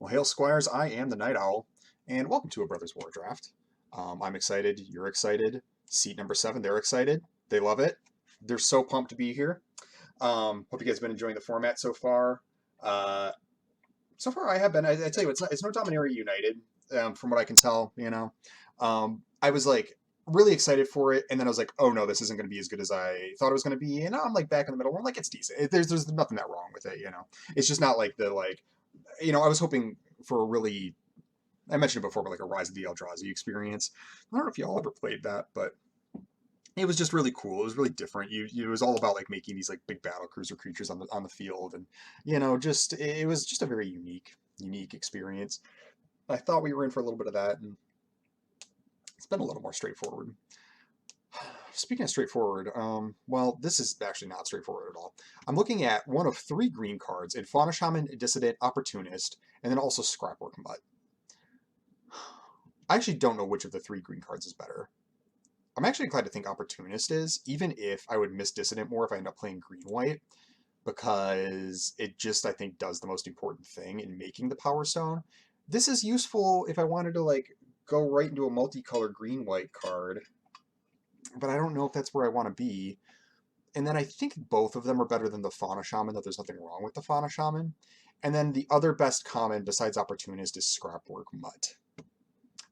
Well, hail squires, I am the Night Owl, and welcome to a Brothers War Draft. I'm excited, you're excited. Seat number 7, they're excited. They love it. They're so pumped to be here. Hope you guys have been enjoying the format so far. Uh, so far, I have been. I tell you, it's no Dominaria United, from what I can tell. I was like really excited for it, and then I was like, oh no, this isn't going to be as good as I thought it was going to be. And now I'm like back in the middle. I'm like, it's decent. There's nothing that wrong with it. It's just not like the like I was hoping for a really, I mentioned it before, but like a Rise of the Eldrazi experience. I don't know if y'all ever played that, but it was just really cool. It was really different. It was all about like making these like big battle cruiser creatures on the field, and just it was just a very unique experience. I thought we were in for a little bit of that, and it's been a little more straightforward. Speaking of straightforward, well, this is actually not straightforward at all. I'm looking at one of 3 green cards in Fauna Shaman, Dissident, Opportunist, and then also Scrapwork Mutt. I actually don't know which of the 3 green cards is better. I'm actually inclined to think Opportunist is, even if I would miss Dissident more if I end up playing green-white, because it just, I think, does the most important thing in making the Power Stone. This is useful if I wanted to, like, go right into a multicolor green-white card, but I don't know if that's where I want to be. And then I think both of them are better than the Fauna Shaman, though there's nothing wrong with the Fauna Shaman. And then the other best common besides Opportunist is Scrapwork Mutt.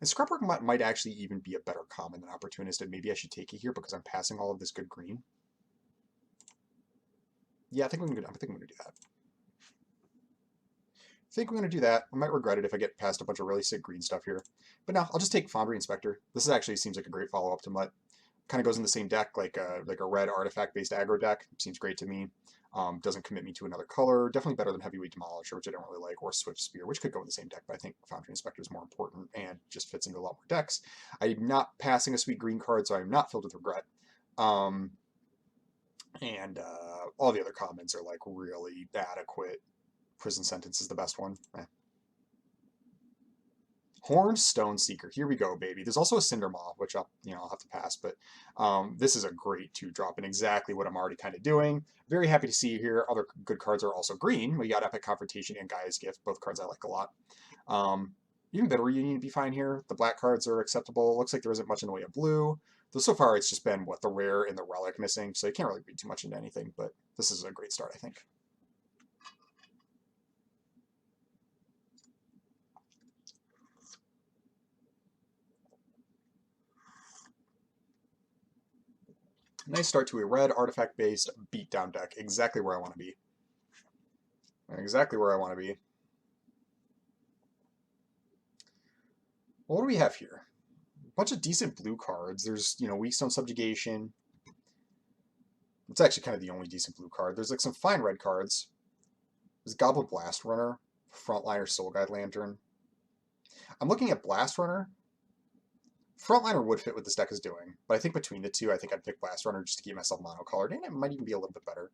And Scrapwork might actually even be a better common than Opportunist, and maybe I should take it here because I'm passing all of this good green. Yeah, I think I'm gonna do that. I think I'm gonna do that. I might regret it if I get past a bunch of really sick green stuff here. But no, I'll just take Foundry Inspector. This actually seems like a great follow-up to Mutt. Kind of goes in the same deck, like a red artifact-based aggro deck. Seems great to me. Doesn't commit me to another color. Definitely better than Heavyweight Demolisher, which I don't really like, or Swift Spear, which could go in the same deck, but I think Foundry Inspector is more important and just fits into a lot more decks. I'm not passing a sweet green card, so I'm not filled with regret. Um, and all the other comments are like really adequate. Prison Sentence is the best one. Horned Stone Seeker. Here we go, baby. There's also a Cindermaw, which I'll have to pass, but this is a great 2-drop and exactly what I'm already kind of doing. Very happy to see you here. Other good cards are also green. We got Epic Confrontation and Gaia's Gift, both cards I like a lot. Even Better Reunion would be fine here. The black cards are acceptable. Looks like there isn't much in the way of blue. Though so far it's just been, the rare and the relic missing, so you can't really read too much into anything, but this is a great start, I think. Nice start to a red artifact-based beatdown deck. Exactly where I want to be. Exactly where I want to be. Well, what do we have here? A bunch of decent blue cards. There's, Weakstone Subjugation. It's actually kind of the only decent blue card. There's like some fine red cards. There's Goblin Blast Runner, Frontliner Soul Guide Lantern. I'm looking at Blast Runner. Frontliner would fit what this deck is doing, but I think between the two, I think I'd pick Blast Runner just to keep myself monocolored, and it might even be a little bit better.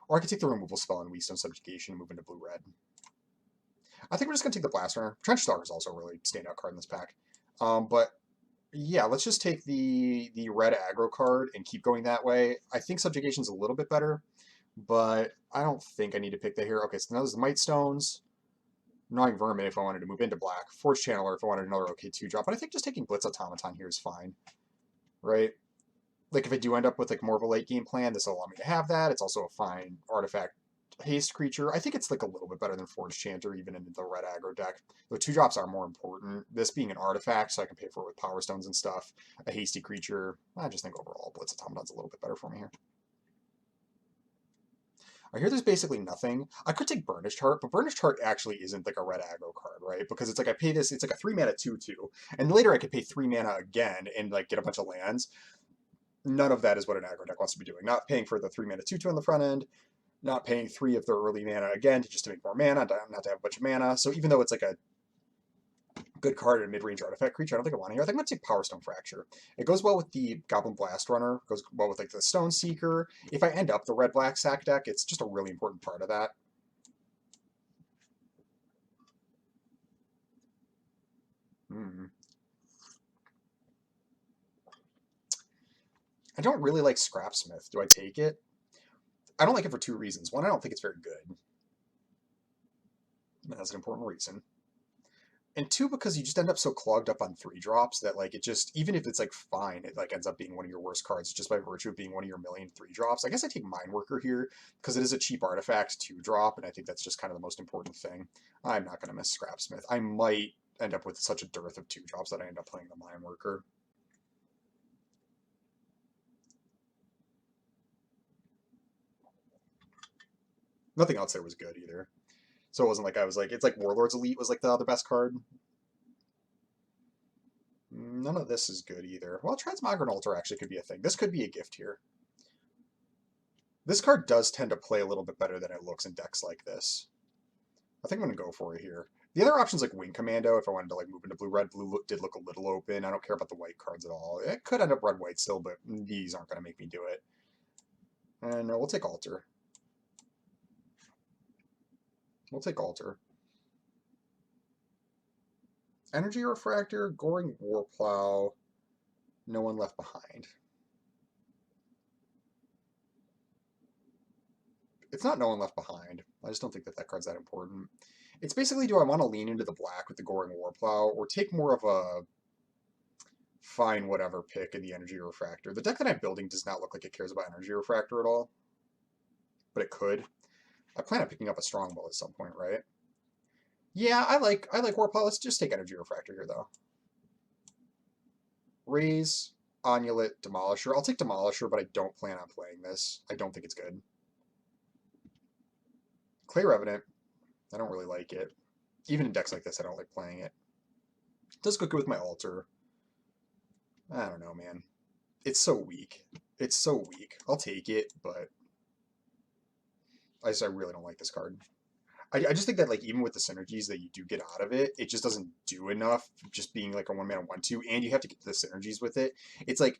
Or I could take the removal spell and Weakstone Subjugation and move into blue-red. I think we're just going to take the Blast Runner. Trench Star is also a really standout card in this pack. But yeah, let's just take the red aggro card and keep going that way. I think Subjugation's a little bit better, but I don't think I need to pick that here. Okay, so now there's the Might Stones. Gnawing Vermin if I wanted to move into black. Force Channeler if I wanted another OK 2-drop. But I think just taking Blitz Automaton here is fine, right? Like if I do end up with like more of a late game plan, this will allow me to have that. It's also a fine artifact haste creature. I think it's like a little bit better than Forge Chanter, even in the red aggro deck. The 2-drops are more important. This being an artifact, so I can pay for it with Power Stones and stuff. A hasty creature. I just think overall Blitz Automaton's a little bit better for me here. I hear there's basically nothing. I could take Burnished Heart, but Burnished Heart actually isn't like a red aggro card, right? Because it's like I pay this, it's like a 3-mana 2/2, and later I could pay 3 mana again and like get a bunch of lands. None of that is what an aggro deck wants to be doing. Not paying for the 3-mana 2/2 on the front end, not paying 3 of their early mana again to make more mana, not to have a bunch of mana. So even though it's like a good card and a mid-range artifact creature, I don't think I want it here. I think I'm going to take Power Stone Fracture. It goes well with the Goblin Blast Runner, goes well with like the Stone Seeker. If I end up the red-black sack deck, it's just a really important part of that. I don't really like Scrapsmith. Do I take it? I don't like it for 2 reasons. One, I don't think it's very good. And that's an important reason. And two, because you just end up so clogged up on 3 drops that like it just, even if it's like fine, it like ends up being one of your worst cards just by virtue of being one of your million 3 drops. I guess I take Mine Worker here because it is a cheap artifact 2 drop, and I think that's just kind of the most important thing. I'm not going to miss Scrapsmith. I might end up with such a dearth of 2 drops that I end up playing the Mine Worker. Nothing else there was good either. So it wasn't like I was like, it's like Warlord's Elite was like the other best card. None of this is good either. Well, Transmogrant Altar actually could be a thing. This could be a gift here. This card does tend to play a little bit better than it looks in decks like this. I think I'm going to go for it here. The other option's like Wing Commando if I wanted to like move into blue-red. Blue did look a little open. I don't care about the white cards at all. It could end up red-white still, but these aren't going to make me do it. And we'll take Altar. We'll take Altar. Energy Refractor, Goring Warplow, No One Left Behind. It's not No One Left Behind. I just don't think that that card's that important. It's basically, do I want to lean into the black with the Goring Warplow or take more of a fine whatever pick in the Energy Refractor? The deck that I'm building does not look like it cares about Energy Refractor at all, but it could. I plan on picking up a Strongbow at some point, right? Yeah, I like Warplow. Let's just take Energy Refractor here, though. Raise, Onulet, Demolisher. I'll take Demolisher, but I don't plan on playing this. I don't think it's good. Clay Revenant. I don't really like it. Even in decks like this, I don't like playing it. It does go good with my Altar. I don't know, man. It's so weak. It's so weak. I'll take it, but I really don't like this card. I just think that like even with the synergies that you do get out of it, it just doesn't do enough just being like a 1-mana 1/2, and you have to get the synergies with it. It's like,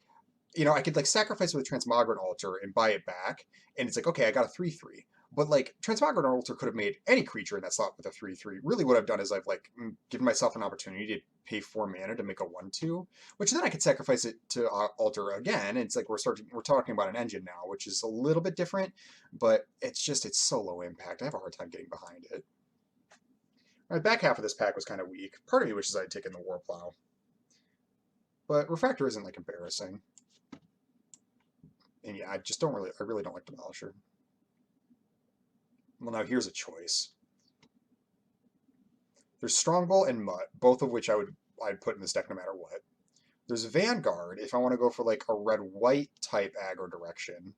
you know, I could like sacrifice with a Transmogrant Altar and buy it back, and it's like, okay, I got a 3/3. But like Transmogrant Altar could have made any creature in that slot with a 3/3. Really, what I've done is I've like given myself an opportunity to pay 4 mana to make a 1/2, which then I could sacrifice it to Altar again. And it's like we're talking about an engine now, which is a little bit different, but it's so low impact. I have a hard time getting behind it. All right, back half of this pack was kind of weak. Part of me wishes I'd taken the Warplow, but Refractor isn't like embarrassing. And yeah, I really don't like Demolisher. Well, now here's a choice. There's Strongbow and Mutt, both of which I'd put in this deck no matter what. There's Vanguard if I want to go for like a red-white type aggro direction,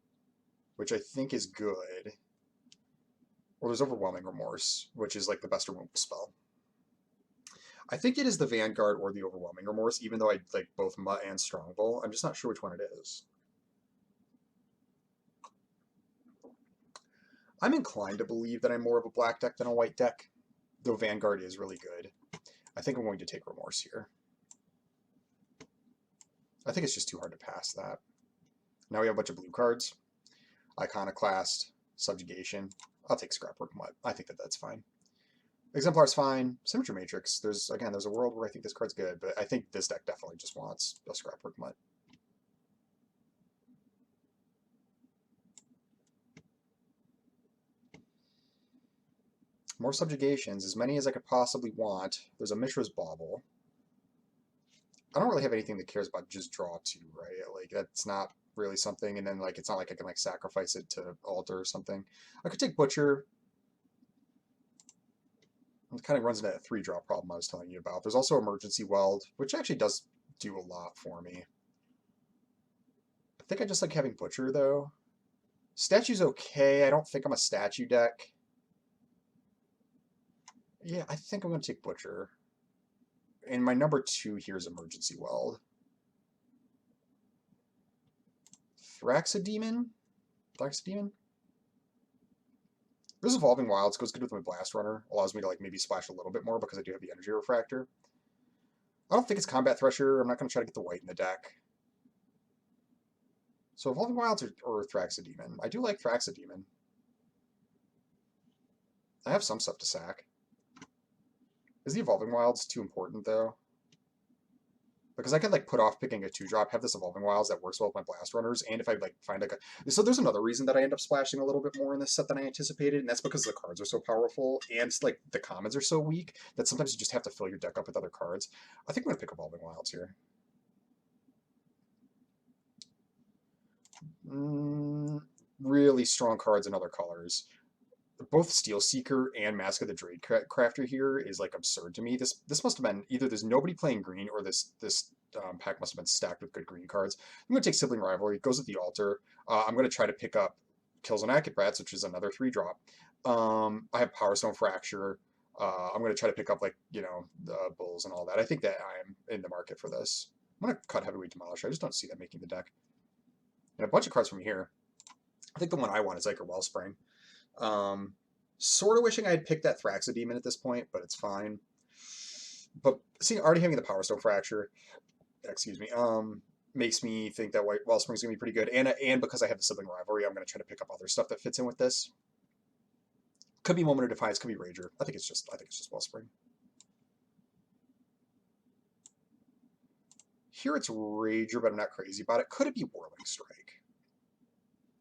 which I think is good. Or there's Overwhelming Remorse, which is like the best removal spell. I think it is the Vanguard or the Overwhelming Remorse, even though I like both Mutt and Strongbow. I'm just not sure which one it is. I'm inclined to believe that I'm more of a black deck than a white deck, though Vanguard is really good. I think I'm going to take Remorse here. I think it's just too hard to pass that. Now we have a bunch of blue cards. Iconoclast, Subjugation. I'll take Scrapwork Mutt. I think that that's fine. Exemplar's fine. Symmetry Matrix. There's a world where I think this card's good, but I think this deck definitely just wants a Scrapwork Mutt. More Subjugations, as many as I could possibly want. There's a Mishra's Bauble. I don't really have anything that cares about just draw 2, right? Like, that's not really something, and then, like, it's not like I can, like, sacrifice it to Altar or something. I could take Butcher. It kind of runs into that 3-drop problem I was telling you about. There's also Emergency Weld, which actually does do a lot for me. I think I just like having Butcher, though. Statue's okay. I don't think I'm a statue deck. Yeah, I think I'm going to take Butcher. And my number 2 here is Emergency Weld. Thraxodemon? Thraxodemon? This Evolving Wilds goes good with my Blast Runner. Allows me to like maybe splash a little bit more because I do have the Energy Refractor. I don't think it's Combat Thresher. I'm not going to try to get the white in the deck. So Evolving Wilds or Thraxodemon. I do like Thraxodemon. I have some stuff to sack. Is the Evolving Wilds too important, though? because I could like put off picking a 2-drop, have this Evolving Wilds that works well with my Blast Runners, and if I like find like a... So there's another reason that I end up splashing a little bit more in this set than I anticipated, and that's because the cards are so powerful, and like the commons are so weak, that sometimes you just have to fill your deck up with other cards. I think I'm going to pick Evolving Wilds here. Really strong cards in other colors. Both Steel Seeker and Mask of the Drade Crafter here is like absurd to me. This must have been either there's nobody playing green or this pack must have been stacked with good green cards. I'm going to take Sibling Rivalry. It goes at the altar. I'm going to try to pick up Killzone Acrobats, which is another 3-drop. I have Power Stone Fracture. I'm going to try to pick up like, you know, the Bulls and all that. I think that I'm in the market for this. I'm going to cut Heavyweight Demolisher. I just don't see that making the deck. And a bunch of cards from here. I think the one I want is Ichor Wellspring. Sort of wishing I had picked that Thraxodemon at this point, but it's fine. But see, already having the Power Stone Fracture, excuse me, makes me think that White Wellspring's gonna be pretty good. And because I have the Sibling Rivalry, I'm gonna try to pick up other stuff that fits in with this. Could be Moment of Defiance, could be Rager. I think it's just Wellspring. Here it's Rager, but I'm not crazy about it. Could it be Whirling Strike?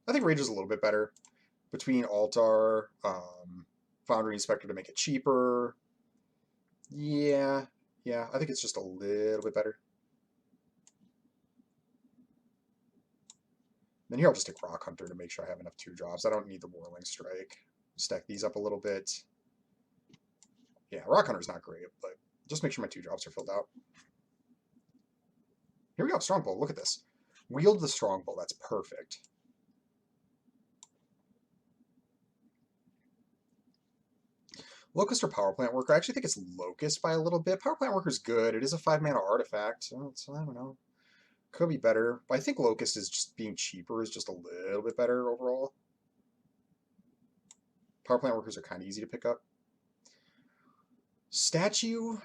I think Rager's a little bit better. Between Altar, Foundry Inspector to make it cheaper. Yeah, I think it's just a little bit better. Then here I'll just take Rock Hunter to make sure I have enough 2-drops. I don't need the Whirling Strike. Stack these up a little bit. Yeah, Rock Hunter's not great, but just make sure my 2-drops are filled out. Here we go, Strongbow. Look at this. Wield the Strongbow. That's perfect. Locust or Power Plant Worker? I actually think it's Locust by a little bit. Power Plant Worker's good. It is a 5-mana artifact, so I don't know. Could be better. But I think Locust is just being cheaper is just a little bit better overall. Power Plant Workers are kind of easy to pick up. Statue?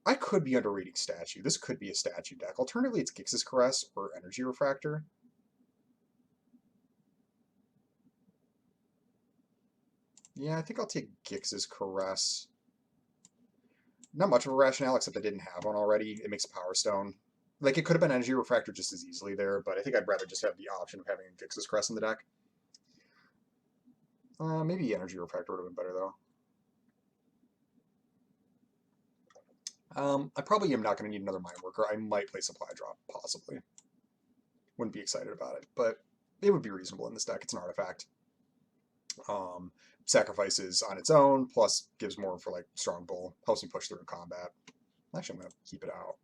I could be underrating Statue. This could be a Statue deck. Alternatively, it's Gix's Caress or Energy Refractor. Yeah, I think I'll take Gix's Caress. Not much of a rationale, except I didn't have one already. It makes a Power Stone. Like, it could have been Energy Refractor just as easily there, but I think I'd rather just have the option of having Gix's Caress in the deck. Maybe Energy Refractor would have been better, though. I probably am not going to need another Mind Worker. I might play Supply Drop, possibly. Wouldn't be excited about it, but it would be reasonable in this deck. It's an artifact. Sacrifices on its own, plus gives more for like Strong Bull, helps me push through combat. Actually, I'm going to keep it out.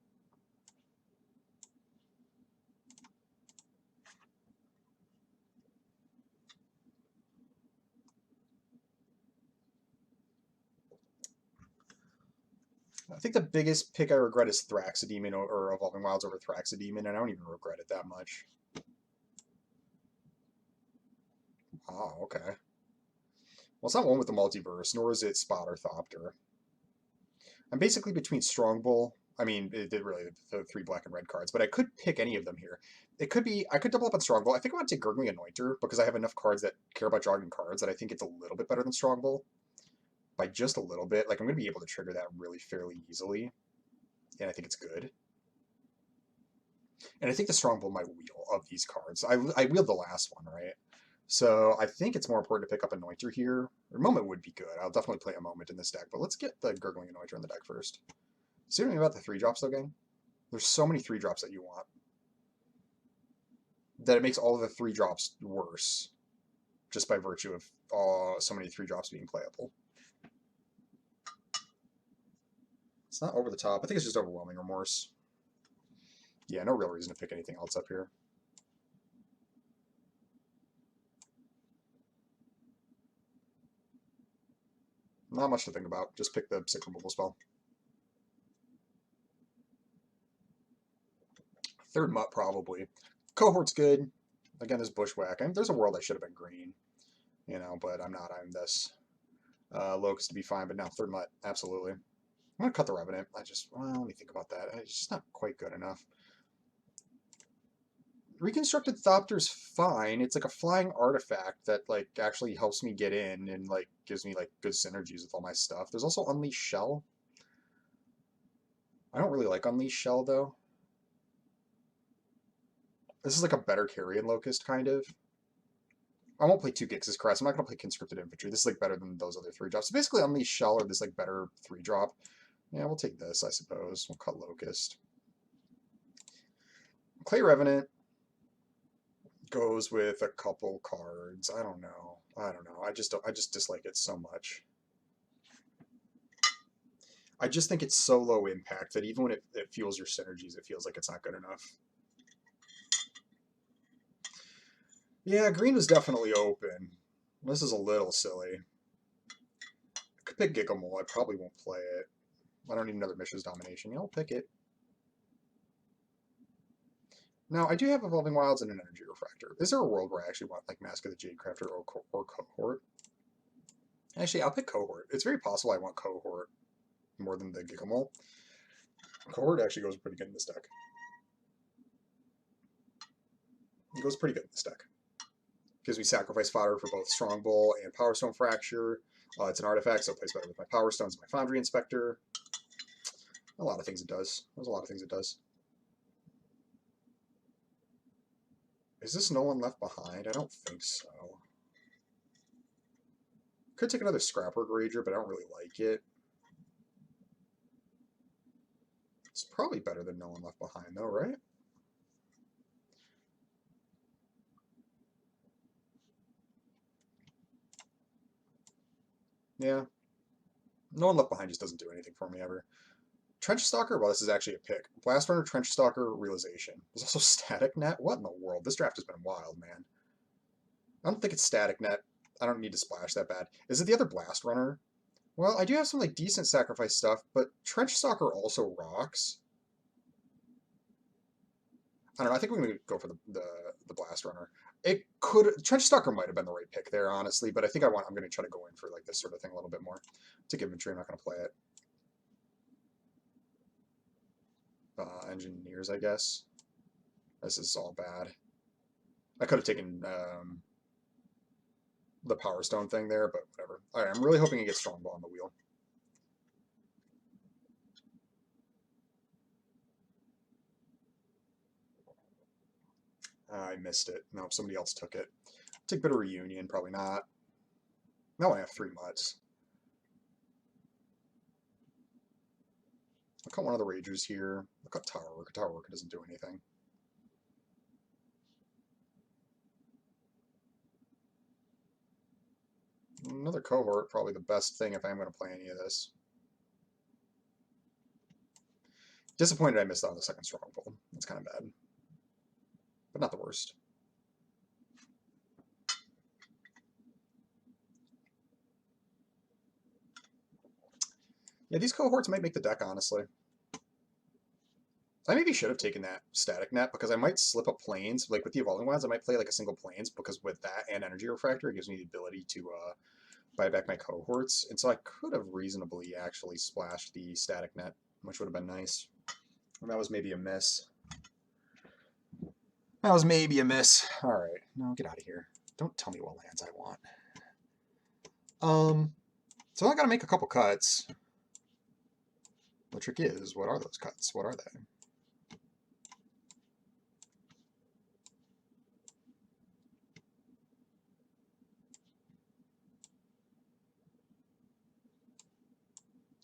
I think the biggest pick I regret is Thraxodemon or Evolving Wilds over Thraxodemon, and I don't even regret it that much. Oh, okay. Well, it's not one with the multiverse, nor is it Spot or Thopter. I'm basically between Strong Bull. I mean, it did really the 3 black and red cards, but I could pick any of them here. It could be, I could double up on Strong Bull. I think I want to take Gurgling Anointer because I have enough cards that care about drawing cards that I think it's a little bit better than Strong Bull. By just a little bit. Like, I'm going to be able to trigger that really fairly easily, and I think it's good. And I think the Strong Bull might wheel of these cards. I wheeled the last one, right? So I think it's more important to pick up Anointer here. Or Moment would be good. I'll definitely play a Moment in this deck, but let's get the Gurgling Anointer in the deck first. See what I mean about the 3-drops, though, gang? There's so many 3-drops that you want that it makes all of the 3-drops worse just by virtue of so many 3-drops being playable. It's not over the top. I think it's just Overwhelming Remorse. Yeah, no real reason to pick anything else up here. Not much to think about. Just pick the 6 removal spell. Third Mutt, probably. Cohort's good. Again, there's Bushwhack. I mean, there's a world I should have been green, you know, but I'm not. I'm this. Locust to be fine, but no, Third Mutt, absolutely. I'm going to cut the Revenant. Well, let me think about that. It's just not quite good enough. Reconstructed Thopter's fine. It's like a flying artifact that like actually helps me get in and like gives me like good synergies with all my stuff. There's also Unleashed Shell. I don't really like Unleashed Shell though. This is like a better Carrion Locust, kind of. I won't play 2 Gix's Crest. I'm not going to play Conscripted Infantry. This is like better than those other 3-drops. So basically, Unleash Shell or this like better 3-drop. Yeah, we'll take this, I suppose. We'll cut Locust. Clay Revenant goes with a couple cards. I don't know. I just dislike it so much. I just think it's so low impact that even when it fuels your synergies, it feels like it's not good enough. Yeah, green was definitely open. This is a little silly. I could pick Gigamole. I probably won't play it. I don't need another Mishra's Domination. Yeah, I'll pick it. Now, I do have Evolving Wilds and an Energy Refractor. Is there a world where I actually want like Mask of the Jadecrafter or Cohort? Actually, I'll pick Cohort. It's very possible I want Cohort more than the Gigamole. Cohort actually goes pretty good in this deck. It goes pretty good in this deck. Gives me sacrifice fodder for both Strong Bull and Power Stone Fracture. It's an artifact, so it plays better with my Power Stones and my Foundry Inspector. A lot of things it does. There's a lot of things it does. Is this No One Left Behind? I don't think so. Could take another Scrapwork Rager, but I don't really like it. It's probably better than No One Left Behind, though, right? Yeah. No One Left Behind just doesn't do anything for me ever. Trench Stalker? Well, this is actually a pick. Blast Runner, Trench Stalker, Realization. There's also Static Net. What in the world? This draft has been wild, man. I don't think it's Static Net. I don't need to splash that bad. Is it the other Blast Runner? Well, I do have some like decent sacrifice stuff, but Trench Stalker also rocks. I don't know. I think we're gonna go for the Blast Runner. It could Trench Stalker might have been the right pick there, honestly, but I think I'm gonna try to go in for like this sort of thing a little bit more. Take infantry. I'm not gonna play it. Engineers, I guess. This is all bad. I could have taken the Power Stone thing there, but whatever. All right, I'm really hoping he gets Strongbow on the wheel. I missed it. No, somebody else took it. Take Bitter Reunion, probably not. Now I have 3 mutts. I'll cut one of the Ragers here. I'll cut Tower Worker. Tower Worker doesn't do anything. Another Cohort, probably the best thing if I'm going to play any of this. Disappointed I missed out on the second Stronghold. That's kind of bad. But not the worst. Yeah, these Cohorts might make the deck, honestly. I maybe should have taken that Static Net because I might slip up Plains. Like with the Evolving Wilds, I might play like a single Plains because with that and Energy Refractor, it gives me the ability to buy back my Cohorts. And so I could have reasonably actually splashed the Static Net, which would have been nice. And that was maybe a miss. That was maybe a miss. All right, no, get out of here. Don't tell me what lands I want. So I got to make a couple cuts. The trick is, what are those cuts? What are they?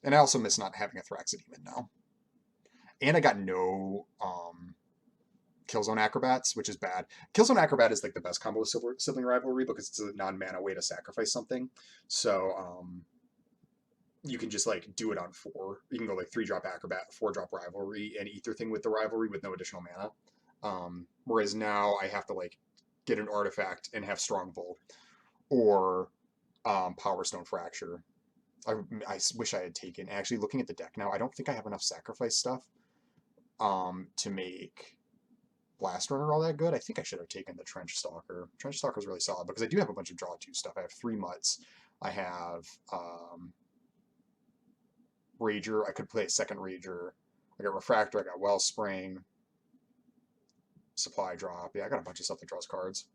And I also miss not having a Thraxodemon now. And I got no Killzone Acrobats, which is bad. Killzone Acrobat is like the best combo with Sibling Rivalry because it's a non-mana way to sacrifice something. So you can just like do it on 4. You can go like 3-drop Acrobat, 4-drop Rivalry, and Ether Thing with the Rivalry with no additional mana. Whereas now I have to like get an artifact and have Strongbolt or Power Stone Fracture. I wish I had taken. Actually, looking at the deck now, I don't think I have enough sacrifice stuff to make Blast Runner all that good. I think I should have taken the Trench Stalker. Trench Stalker is really solid because I do have a bunch of draw 2 stuff. I have 3 mutts. I have Rager. I could play a second Rager. I got Refractor. I got Wellspring. Supply Drop. Yeah, I got a bunch of stuff that draws cards.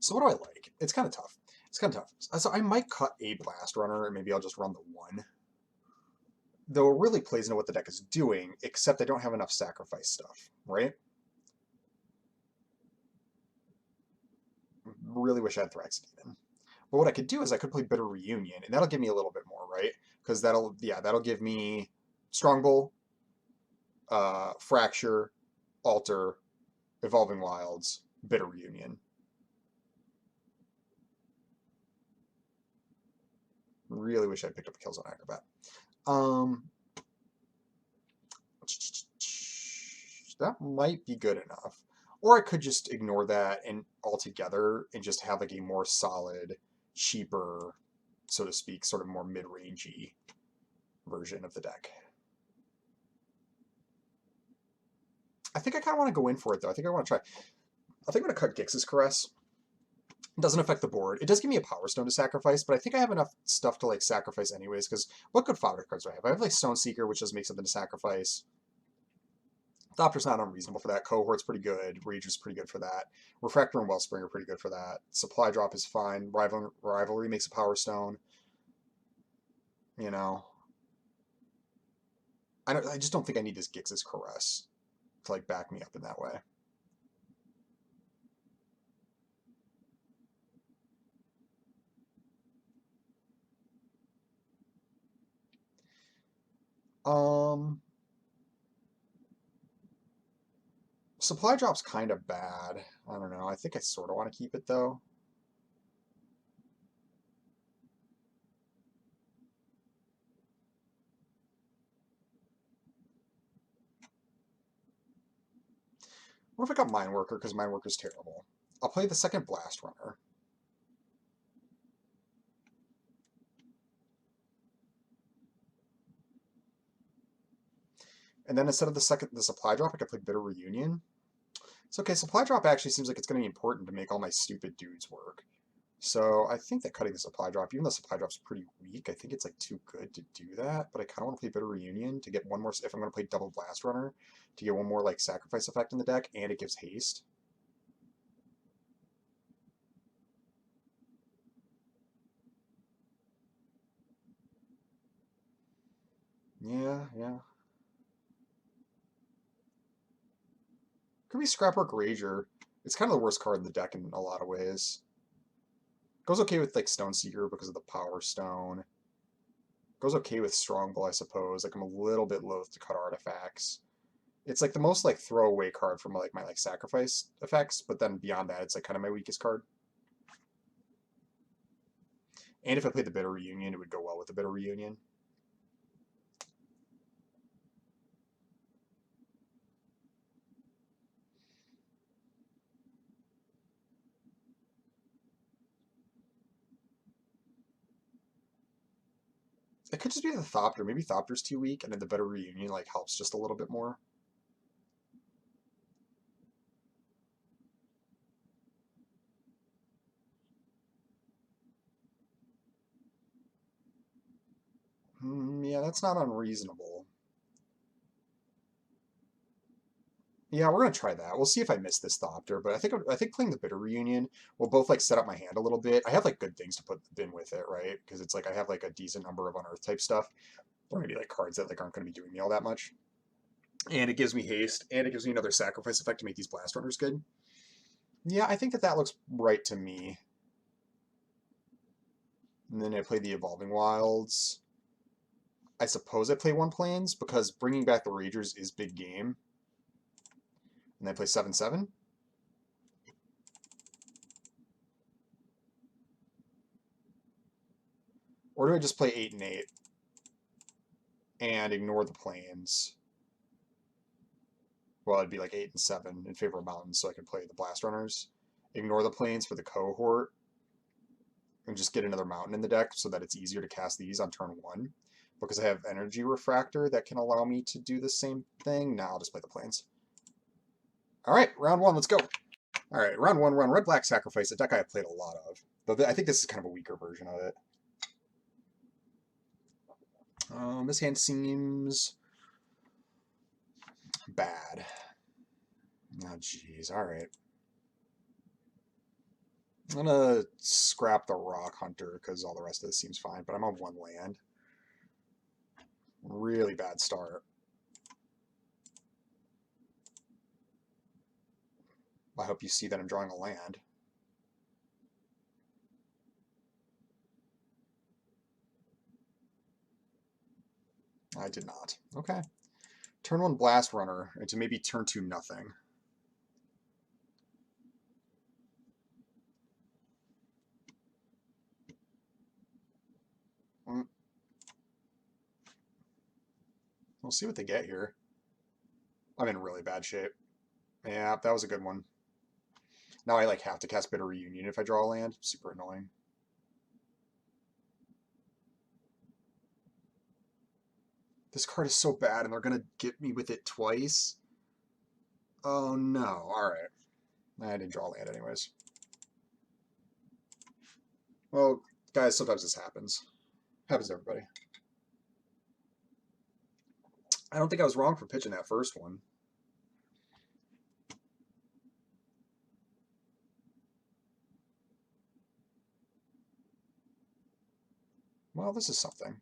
So what do I like? It's kind of tough. It's kind of tough. So I might cut a Blast Runner, and maybe I'll just run the 1. Though it really plays into what the deck is doing, except I don't have enough sacrifice stuff, right? Really wish I had Thraxidemon. But what I could do is I could play Bitter Reunion, and that'll give me a little bit more, right? Because that'll give me Strongbow, Fracture, Alter, Evolving Wilds, Bitter Reunion. Really wish I picked up a Killzone Acrobat. That might be good enough. Or I could just ignore that and altogether and just have like a more solid, cheaper, so to speak, sort of more mid-rangey version of the deck. I think I kind of want to go in for it though. I think I want to try. I think I'm going to cut Gix's Caress. It doesn't affect the board. It does give me a Power Stone to sacrifice, but I think I have enough stuff to like sacrifice anyways, because what good fodder cards do I have? I have like Stone Seeker, which does make something to sacrifice. Thopter's not unreasonable for that. Cohort's pretty good. Rager's pretty good for that. Refractor and Wellspring are pretty good for that. Supply Drop is fine. Rivalry makes a Power Stone. You know, I just don't think I need this Gix's Caress to like back me up in that way. Supply Drop's kind of bad. I don't know. I think I sort of want to keep it though. What if I got Mine Worker because Mine Worker's terrible? I'll play the second Blast Runner. And then instead of the Supply Drop, I could play Bitter Reunion. It's okay. Supply Drop actually seems like it's going to be important to make all my stupid dudes work. So I think that cutting the Supply Drop, even though Supply Drop's pretty weak, I think it's like too good to do that. But I kind of want to play Bitter Reunion to get one more. If I'm going to play double Blast Runner, to get one more like sacrifice effect in the deck, and it gives haste. Yeah. Could be Scrapwork Rager. It's kind of the worst card in the deck in a lot of ways. Goes okay with like Stone Seeker because of the Power Stone. Goes okay with Strongbow, I suppose. Like I'm a little bit loath to cut artifacts. It's like the most like throwaway card from like my like sacrifice effects, but then beyond that, it's like kind of my weakest card. And if I played the Bitter Reunion, it would go well with the Bitter Reunion. It could just be the Thopter. Maybe Thopter's too weak, and then the Bitter Reunion like helps just a little bit more. Yeah, that's not unreasonable. Yeah, we're gonna try that. We'll see if I miss this Thopter, but I think playing the Bitter Reunion will both like set up my hand a little bit. I have like good things to put in with it, right? Because it's like I have like a decent number of Unearth type stuff, or maybe like cards that like aren't going to be doing me all that much. And it gives me haste, and it gives me another sacrifice effect to make these Blast Runners good. Yeah, I think that looks right to me. And then I play the Evolving Wilds. I suppose I play one Plains because bringing back the Ragers is big game. And I play 7/7. Or do I just play 8 and 8 and ignore the Plains? Well, it'd be like 8 and 7 in favor of Mountains, so I can play the Blast Runners. Ignore the Plains for the Cohort, and just get another Mountain in the deck so that it's easier to cast these on turn 1. Because I have Energy Refractor that can allow me to do the same thing. Now I'll just play the Plains. All right, round 1, let's go. All right, round 1, run Red Black Sacrifice, a deck I have played a lot of. Though I think this is kind of a weaker version of it. This hand seems bad. Oh, jeez. All right. I'm gonna scrap the Rock Hunter because all the rest of this seems fine, but I'm on one land. Really bad start. I hope you see that I'm drawing a land. I did not. Okay. Turn 1 Blast Runner into maybe turn 2 nothing. We'll see what they get here. I'm in really bad shape. Yeah, that was a good one. Now I like have to cast Bitter Reunion if I draw a land. Super annoying. This card is so bad, and they're gonna get me with it twice. Oh no! All right, I didn't draw land anyways. Well, guys, sometimes this happens. Happens to everybody. I don't think I was wrong for pitching that first one. Well, this is something.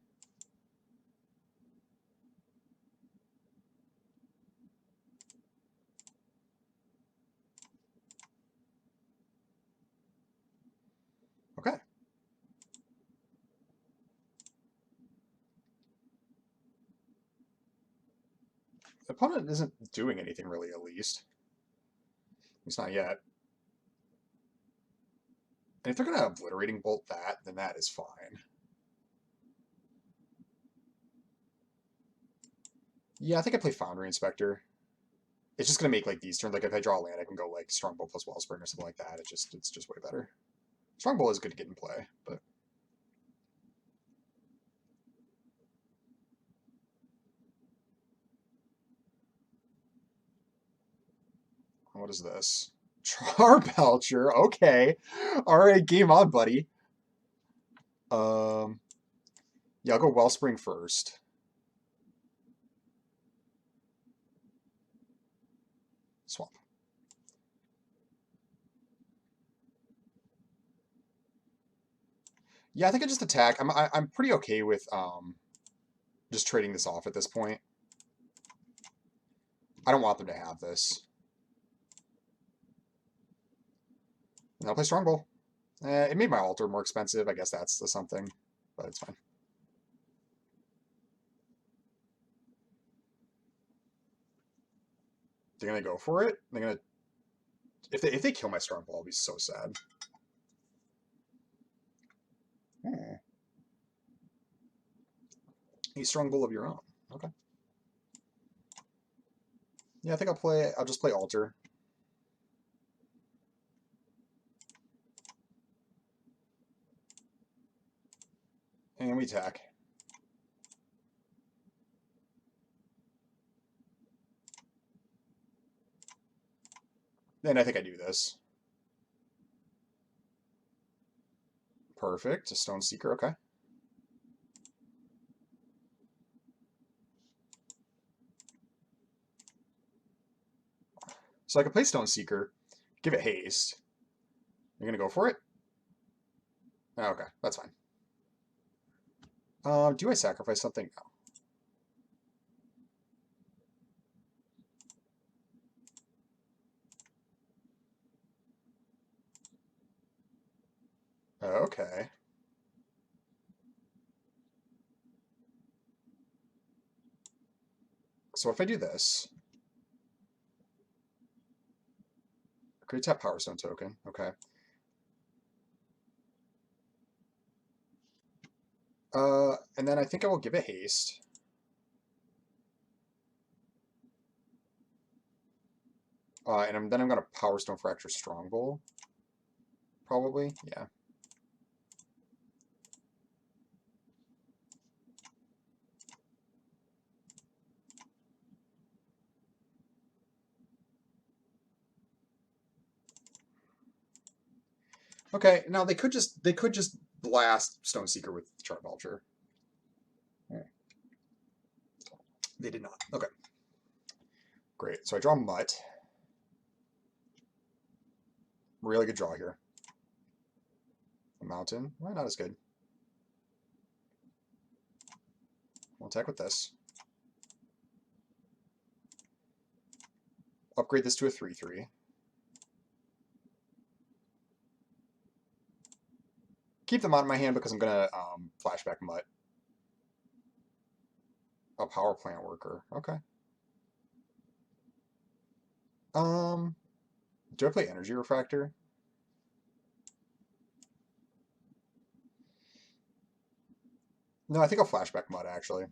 Okay. The opponent isn't doing anything really, at least. At least not yet. And if they're going to Obliterating Bolt that, then that is fine. Yeah, I think I play Foundry Inspector. It's just going to make like these turns. Like if I draw a land, I can go like Strongbow plus Wellspring or something like that. It's just way better. Strongbow is good to get in play, but what is this? Charbelcher. Okay. All right, game on, buddy. Yeah, I'll go Wellspring first. Swamp. Yeah, I think I just attack. I'm pretty okay with just trading this off at this point. I don't want them to have this. And I'll play Strongbow. It made my altar more expensive. I guess that's the something, but it's fine. They're gonna go for it. They're gonna if they kill my Strongbow, I'll be so sad. A Strongbow of your own. Okay. Yeah, I think I'll just play altar. And we attack. Then I think I do this. Perfect. A Stone Seeker, okay. So I can play Stone Seeker, give it haste. You're gonna go for it? Oh, okay, that's fine. Do I sacrifice something? No. Okay. So if I do this, create tap Power Stone token. Okay. And then I think I will give it haste. And then I'm gonna Power Stone for extra Strongbow. Probably, yeah. Okay, now they could just blast Stone Seeker with Charbelcher. They did not. Okay. Great. So I draw Mutt. Really good draw here. Mountain. Why not as good? We'll attack with this. Upgrade this to a 3/3. Keep them out of my hand because I'm going to flashback Mutt. A power plant worker. Okay. Do I play Energy Refractor? No, I think I'll flashback Mutt, actually.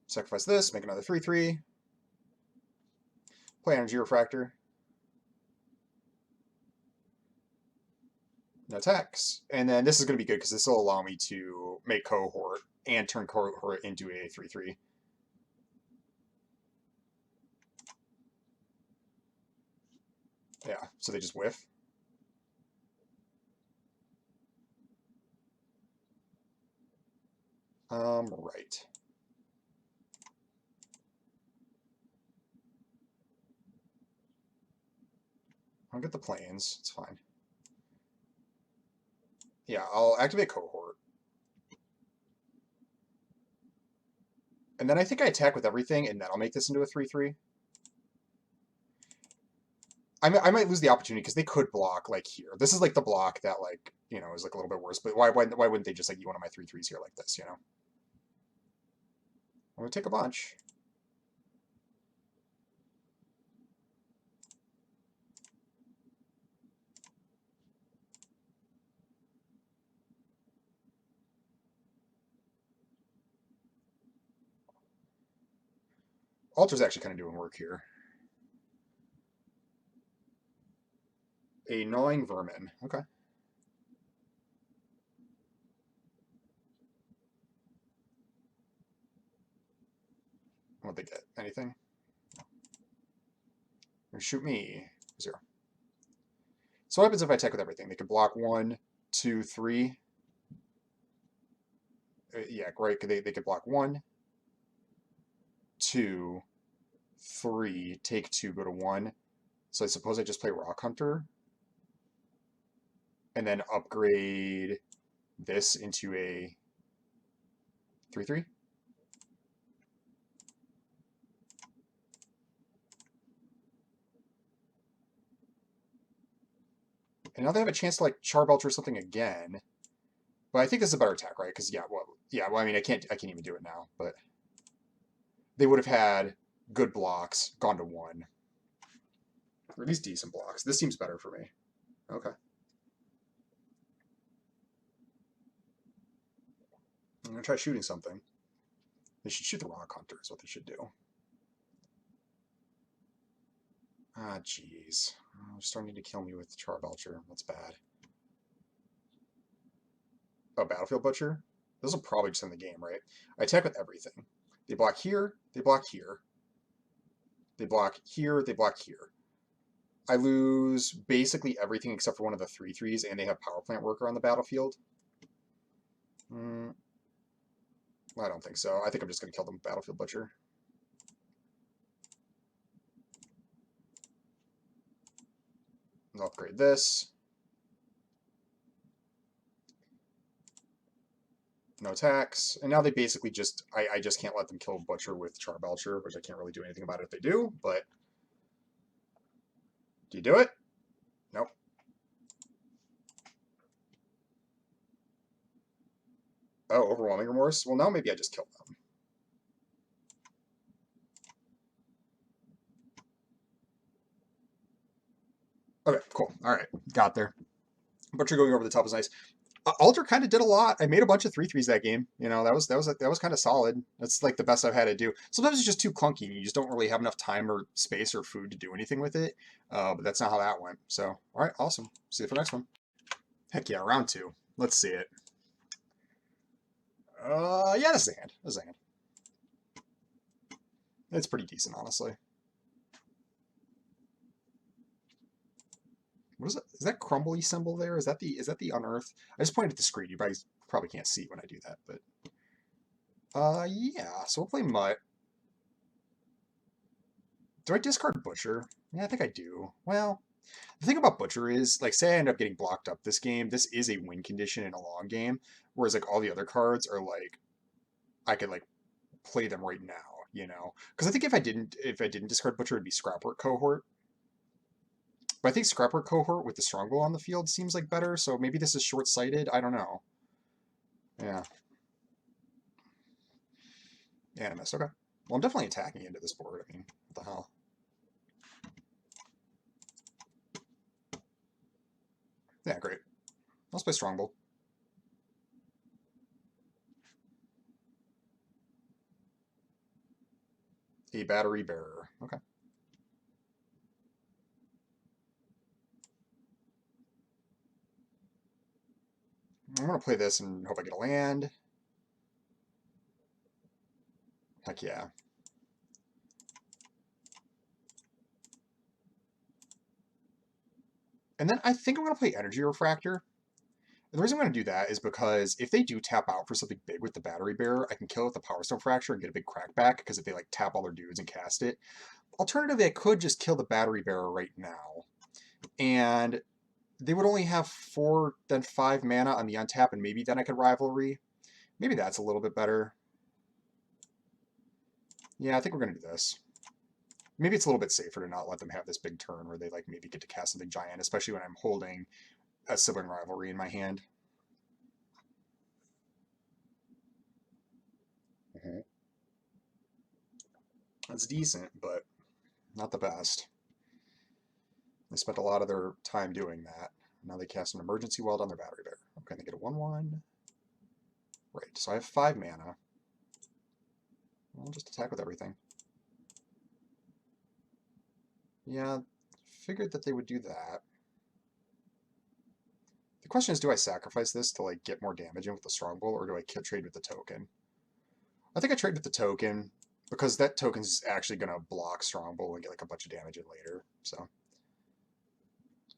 Sacrifice this, make another 3/3. Play Energy Refractor. No attacks. And then this is going to be good because this will allow me to make Cohort and turn Cohort into a 3/3. Yeah, so they just whiff. Right. I'll get the planes. It's fine. Yeah, I'll activate Cohort. And then I think I attack with everything, and then I'll make this into a 3/3. I might lose the opportunity because they could block like here. This is like the block that like, you know, is like a little bit worse. But why wouldn't they just like one of my 3/3s here like this, you know? I'm gonna take a bunch. Altar's actually kind of doing work here. A Gnawing Vermin. Okay. What'd they get? Anything? Shoot me. 0. So what happens if I attack with everything? They can block 1, 2, 3. Yeah, great. They could block 1, 2, 3, take 2, go to 1. So I suppose I just play Rock Hunter. And then upgrade this into a 3/3. And now they have a chance to like Charbelcher or something again. But I think this is a better attack, right? Because well, I mean, I can't even do it now. But they would have had good blocks, gone to 1, or at least decent blocks. This seems better for me. Okay. I'm gonna try shooting something. They should shoot the Rock Hunter. Is what they should do. Ah, jeez. Oh, starting to kill me with Charbelcher. That's bad. Oh, Battlefield Butcher? This will probably just end the game, right? I attack with everything. They block here, they block here. They block here, they block here. I lose basically everything except for one of the 3/3s, and they have Power Plant Worker on the battlefield. I don't think so. I think I'm just going to kill them with Battlefield Butcher. I'll upgrade this. No attacks. And now they basically just, I just can't let them kill Butcher with Charbelcher, which I can't really do anything about it if they do, but... Do you do it? Nope. Oh, Overwhelming Remorse? Well, now maybe I just kill them. Okay, cool. All right, got there. Butcher going over the top is nice. Altar kind of did a lot. I made a bunch of 3/3s that game. You know, that was kind of solid. That's like the best I've had to do. Sometimes it's just too clunky. You just don't really have enough time or space or food to do anything with it. But that's not how that went. So, all right, awesome. See you for the next one. Heck yeah, round 2. Let's see it. Yeah, this is a hand. This is a hand. It's pretty decent, honestly. What is that? Is that crumbly symbol there? Is that the unearth? I just pointed at the screen. You guys probably can't see when I do that, but yeah. So we'll play Mutt. Do I discard Butcher? Yeah, I think I do. Well, the thing about Butcher is, like, say I end up getting blocked up this game, this is a win condition in a long game, whereas, like, all the other cards are, like, I could, like, play them right now, you know? Because I think if I didn't discard Butcher, it'd be Scrapwork Cohort. But I think Scrapwork Cohort with the Strongbow on the field seems like better, so maybe this is short-sighted. I don't know. Yeah. Animus, okay. Well, I'm definitely attacking into this board. I mean, what the hell? Yeah, great. Let's play Strongbow. A Battery Bearer. Okay. I'm going to play this and hope I get a land. Heck yeah. And then I think I'm going to play Energy Refractor. The reason I'm going to do that is because if they do tap out for something big with the Battery Bearer, I can kill it with the Power Stone Fracture and get a big crackback, because if they like tap all their dudes and cast it. Alternatively, I could just kill the Battery Bearer right now. And they would only have 4, then 5 mana on the untap, and maybe then I could Rivalry. Maybe that's a little bit better. Yeah, I think we're going to do this. Maybe it's a little bit safer to not let them have this big turn where they like maybe get to cast something giant, especially when I'm holding a Sibling Rivalry in my hand. That's decent, but not the best. They spent a lot of their time doing that. Now they cast an Emergency Weld on their Battery Bear. Okay, they get a 1/1. Right, so I have 5 mana. I'll just attack with everything. Yeah, figured that they would do that. The question is, do I sacrifice this to like get more damage in with the Strongbow, or do I trade with the token? I think I trade with the token, because that token's actually going to block Strongbow and get like a bunch of damage in later. So,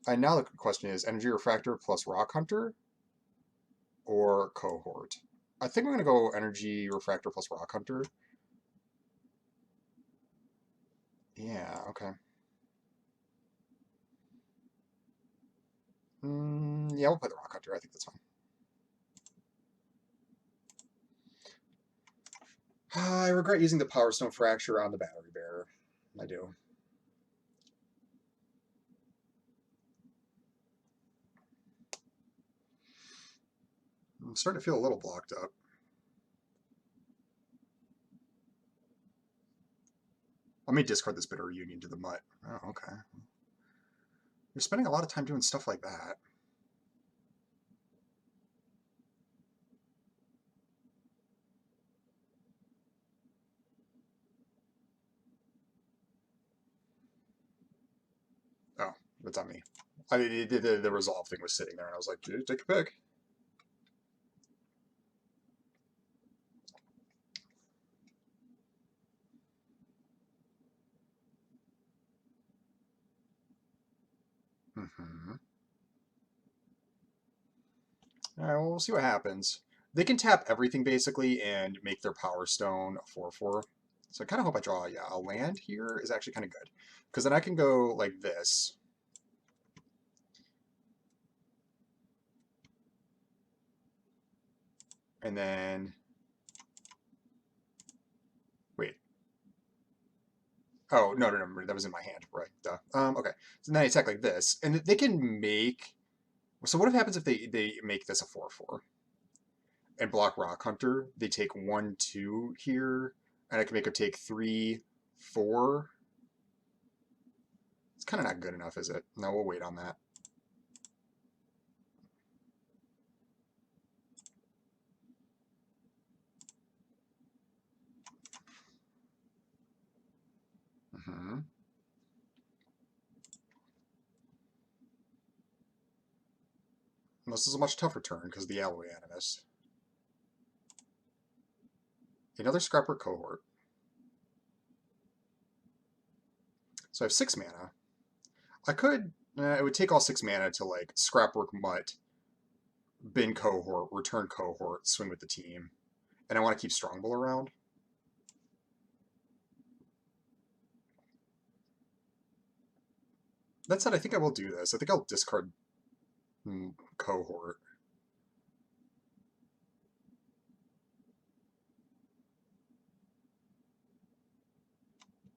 and now the question is Energy Refractor plus Rock Hunter or Cohort. I think I'm going to go Energy Refractor plus Rock Hunter. Yeah, okay. Yeah, we'll play the Rock Hunter. I think that's fine. I regret using the Power Stone Fracture on the Battery Bearer. I do. I'm starting to feel a little blocked up. I may discard this Bitter Reunion to the Mutt. Oh, okay. You're spending a lot of time doing stuff like that. Oh, that's on me. I mean, the resolve thing was sitting there, and I was like, dude, take a pick. Mm-hmm. All right, well, we'll see what happens. They can tap everything basically and make their Power Stone a 4/4. So I kind of hope I draw, yeah, a land here is actually kind of good. Because then I can go like this. And then, wait. Oh, no, that was in my hand, right, duh. Okay, so then I attack like this. And they can make, so what happens if they make this a 4/4? And block Rock Hunter, they take 1/2 here, and I can make them take 3/4. It's kind of not good enough, is it? No, we'll wait on that. Mm-hmm. This is a much tougher turn because of the Alloy Animus. Another Scrapper Cohort. So I have 6 mana. I could, it would take all 6 mana to like Scrapwork Mutt, bin Cohort, return Cohort, swing with the team. And I want to keep Strongbow around. That said, I think I will do this. I think I'll discard Cohort.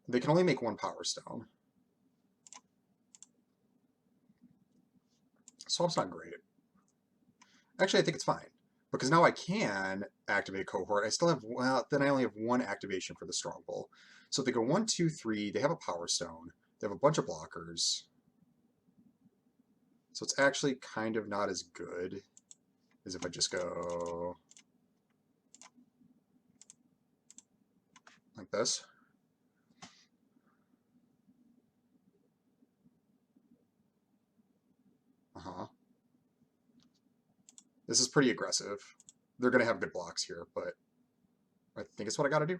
They can only make one Power Stone. Swap's not great. Actually, I think it's fine. Because now I can activate Cohort. I still have, well, then I only have one activation for the Strongbow. So if they go 1, 2, 3, they have a Power Stone. They have a bunch of blockers. So it's actually kind of not as good as if I just go like this. This is pretty aggressive. They're going to have good blocks here, but I think it's what I got to do.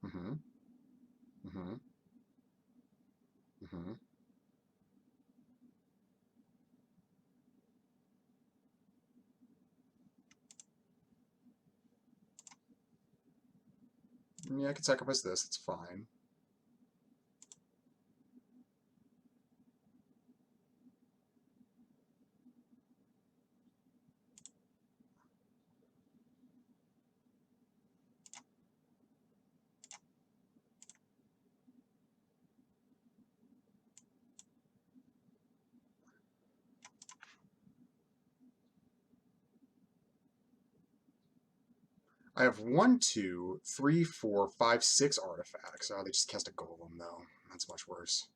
Mm-hmm. Mm-hmm. Mm-hmm. Yeah, I can sacrifice this. It's fine. I have 1, 2, 3, 4, 5, 6 artifacts. Oh, they just cast a golem, though. That's much worse.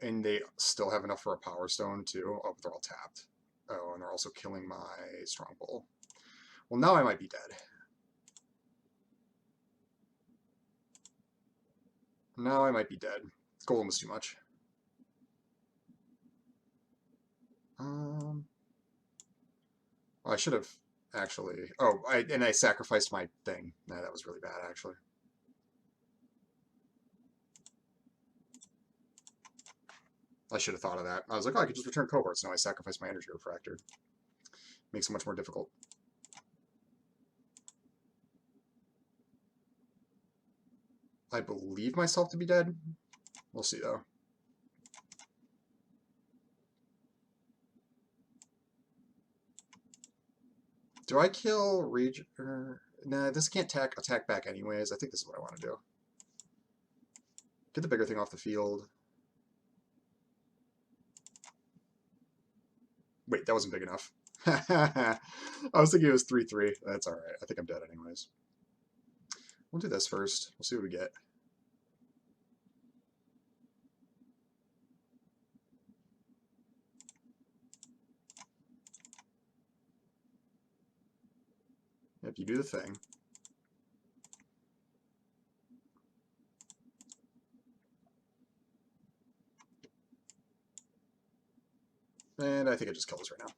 And they still have enough for a Power Stone, too. Oh, but they're all tapped. Oh, and they're also killing my Strongbow. Well, now I might be dead. Now I might be dead. Golem was too much. I should have actually. Oh, I sacrificed my thing. Nah, that was really bad, actually. I should have thought of that. I was like, oh, I could just return cohorts. No, I sacrificed my energy refractor. Makes it much more difficult. I believe myself to be dead. We'll see, though. Do I kill Rage? Nah, this can't attack back anyways. I think this is what I want to do. Get the bigger thing off the field. Wait, that wasn't big enough. I was thinking it was 3-3. That's alright. I think I'm dead anyways. We'll do this first. We'll see what we get. Yep, you do the thing. And I think I just kill this right now.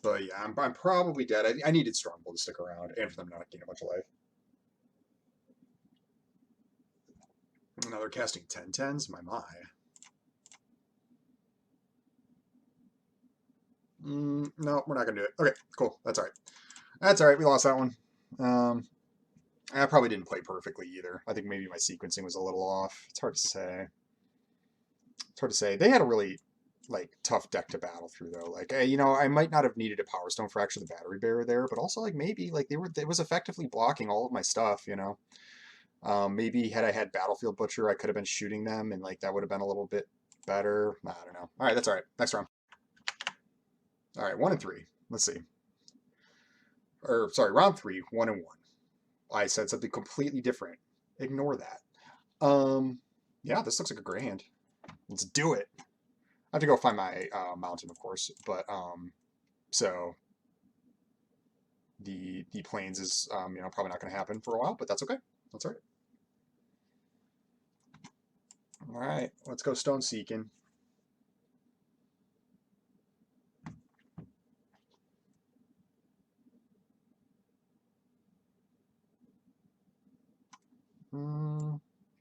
But yeah, I'm probably dead. I needed Strongbow to stick around and for them not to gain a bunch of life. Now they're casting 10/10s? My. No, we're not going to do it. Okay, cool. That's all right. That's all right. We lost that one. I probably didn't play perfectly either. I think maybe my sequencing was a little off. It's hard to say. It's hard to say. They had a really tough deck to battle through though. I might not have needed a Power Stone for actually the Battery Bearer there, but also maybe it was effectively blocking all of my stuff. Maybe had I had Battlefield Butcher, I could have been shooting them, and that would have been a little bit better. I don't know. All right, that's all right. Next round. All right, 1 and 3. Let's see. Or sorry, round 3, 1 and 1. I said something completely different. Ignore that. Yeah, this looks like a great hand. Let's do it. I have to go find my mountain, of course, but so the plains is probably not going to happen for a while, but that's okay. That's all right. All right, let's go stone seeking.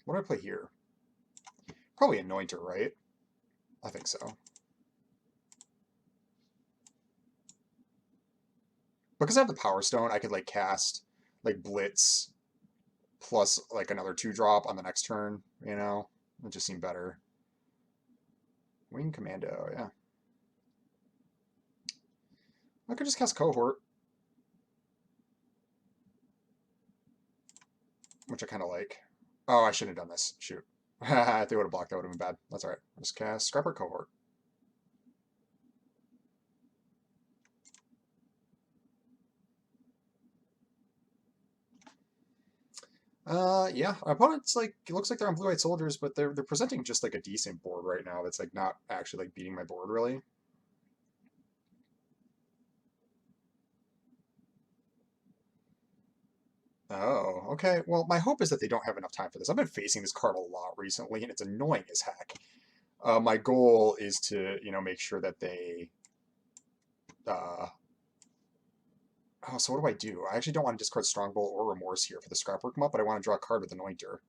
What do I play here? Probably Anointer, right? I think so. because I have the Power Stone, I could like cast like Blitz plus like another 2-drop on the next turn, you know? It just seemed better. Wing Commando, yeah. I could just cast Cohort, which I kind of like. Oh, I shouldn't have done this. Shoot. If they would have blocked, that would have been bad. That's all right. Just cast Scrapper Cohort. Yeah, our opponent's like, it looks like they're on blue-white soldiers, but they're presenting just like a decent board right now that's like not actually like beating my board really. Oh, okay. Well, my hope is that they don't have enough time for this. I've been facing this card a lot recently, and it's annoying as heck. My goal is to, make sure that they. Oh, so what do I do? I actually don't want to discard Strongbow or Remorse here for the Scrapwork come up, but I want to draw a card with Anointer.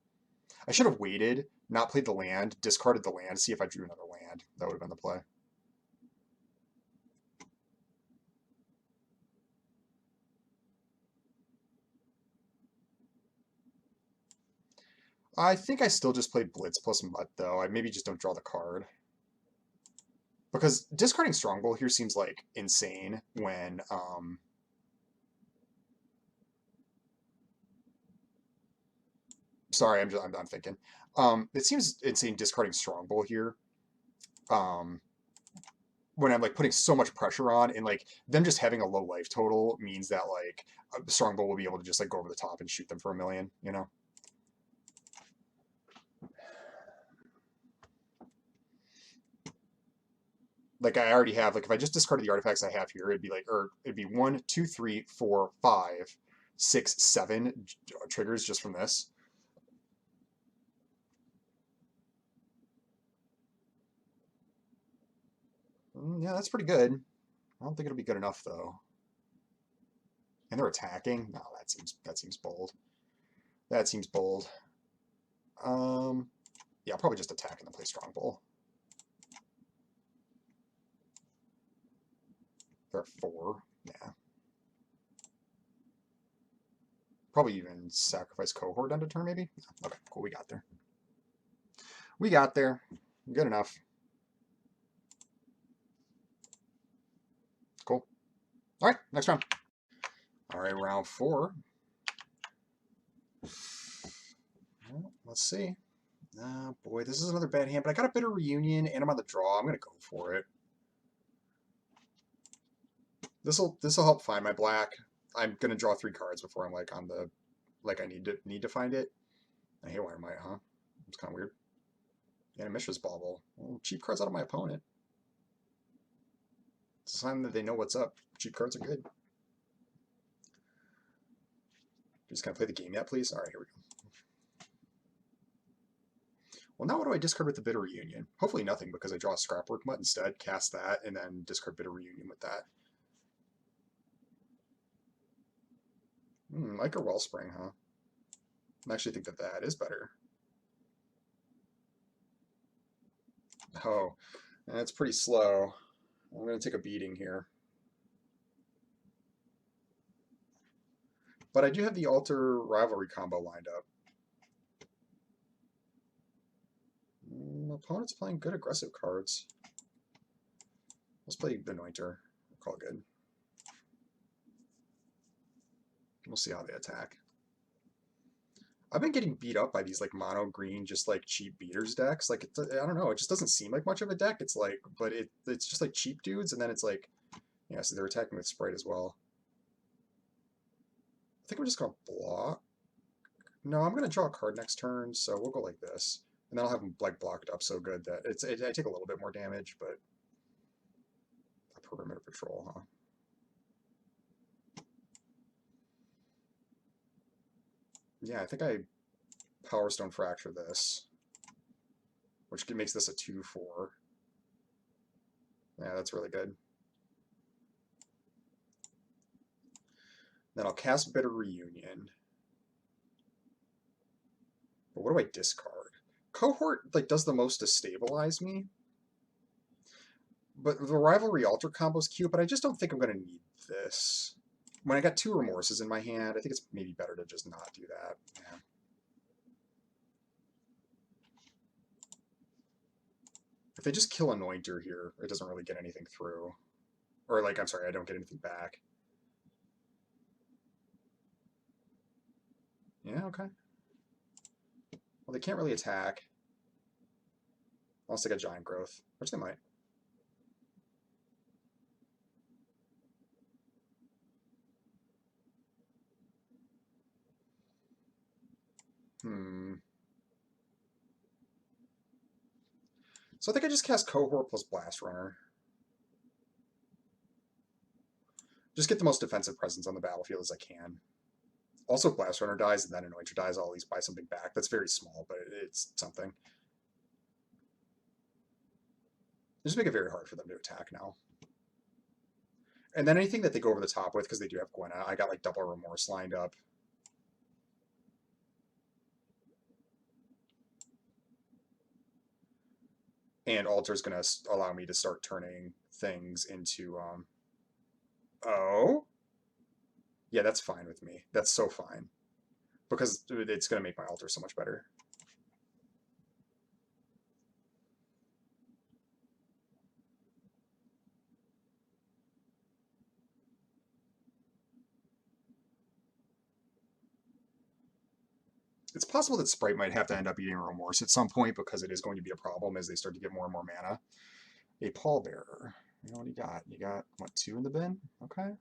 I should have waited, not played the land, discarded the land, see if I drew another land. That would have been the play. I think I still just played Blitz plus Mutt, though. I maybe just don't draw the card. Because discarding Strongbow here seems like insane when sorry, I'm done thinking. It seems insane discarding Strongbow here. Um, when I'm like putting so much pressure on, and like them just having a low life total means that like Strongbow will be able to just like go over the top and shoot them for a million, you know? Like I already have, like if I just discarded the artifacts I have here, it'd be like, or it'd be 1, 2, 3, 4, 5, 6, 7 triggers just from this. Yeah, that's pretty good. I don't think it'll be good enough though. And they're attacking? No, that seems bold. That seems bold. Yeah, I'll probably just attack and then play Strongbow. They're at 4. Yeah. Probably even sacrifice Cohort end of turn, maybe? Okay, cool, we got there. We got there. Good enough. Cool. All right, next round. All right, round 4. Well, let's see. Boy, this is another bad hand, but I got a Bitter Reunion, and I'm on the draw. I'm going to go for it. This'll help find my black. I'm going to draw 3 cards before I'm like on the, like I need to find it. I hate Haywire Might, huh? It's kind of weird. And a Mishra's Bauble. Well, cheap cards out of my opponent. It's a sign that they know what's up. Cheap cards are good. Just gonna play the game yet, please? All right, here we go. Well, now what do I discard with the Bitter Reunion? Hopefully nothing, because I draw a Scrapwork Mutt instead, cast that, and then discard Bitter Reunion with that. Like a Wellspring, huh? I actually think that that is better. Oh, that's pretty slow. I'm going to take a beating here. But I do have the Altar Rivalry combo lined up. Opponent's playing good aggressive cards. Let's play Anointer. We'll call it good. We'll see how they attack. I've been getting beat up by these like mono green, just like cheap beaters decks. Like I don't know, it just doesn't seem like much of a deck. It's like, but it's just like cheap dudes, and then it's like, yeah. So they're attacking with Sprite as well. I think we're just gonna block. No, I'm gonna draw a card next turn, so we'll go like this, and then I'll have them like blocked up so good that I take a little bit more damage, but a perimeter patrol, huh? Yeah, I think I Power Stone Fracture this, which makes this a 2/4. Yeah, that's really good. Then I'll cast Bitter Reunion. But what do I discard? Cohort like does the most to stabilize me. But the Rivalry Altar combo is cute, but I just don't think I'm going to need this. When I got 2 Remorses in my hand, I think it's maybe better to just not do that. Yeah. If they just kill Anointer here, it doesn't really get anything through. Or, like, I'm sorry, I don't get anything back. Yeah, okay. Well, they can't really attack. Unless they get Giant Growth, which they might. So I think I just cast Cohort plus Blast Runner. Just get the most defensive presence on the battlefield as I can. Also, if Blast Runner dies and then Anointer dies, I'll at least buy something back. That's very small, but it's something. Just make it very hard for them to attack now. And then anything that they go over the top with, because they do have Gwenna, I got like double Remorse lined up. And Altar's going to allow me to start turning things into... Oh? Yeah, that's fine with me. That's so fine. Because it's going to make my Altar so much better. It's possible that Sprite might have to end up eating Remorse at some point because it is going to be a problem as they start to get more and more mana. A Pallbearer. You know what you got? You got, what, 2 in the bin? Okay.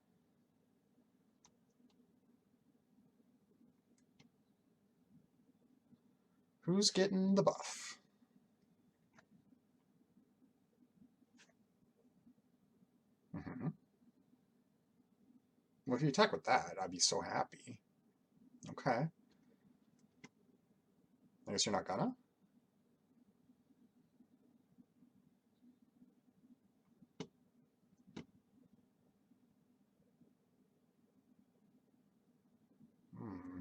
Who's getting the buff? Mm-hmm. Well, if you attack with that, I'd be so happy. Okay. I guess you're not gonna? Hmm.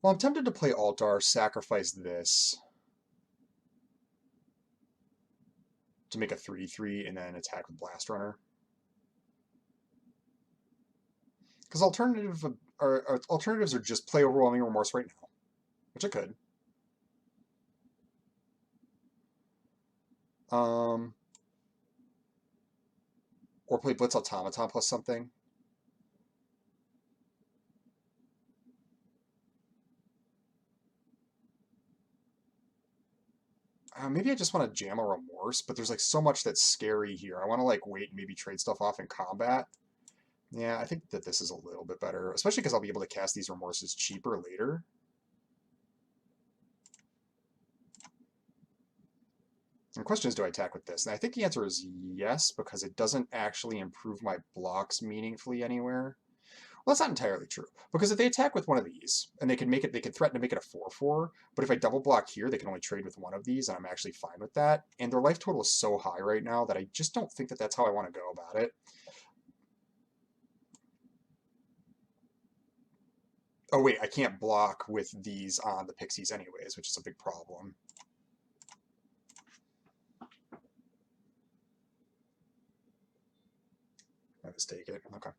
Well, I'm tempted to play Altar, sacrifice this to make a 3/3 and then attack with Blast Runner. Because alternatives are just play Overwhelming Remorse right now, which I could. Or play Blitz Automaton plus something. Maybe I just want to jam a Remorse, but there's like so much that's scary here. I want to like wait and maybe trade stuff off in combat. Yeah, I think that this is a little bit better, especially because I'll be able to cast these Remorses cheaper later. The question is, do I attack with this? And I think the answer is yes, because it doesn't actually improve my blocks meaningfully anywhere. Well, that's not entirely true, because if they attack with one of these, and they can threaten to make it a 4/4, but if I double block here, they can only trade with one of these, and I'm actually fine with that. And their life total is so high right now that I just don't think that that's how I want to go about it. Oh wait, I can't block with these on the Pixies anyways, which is a big problem. I mistake it. Okay.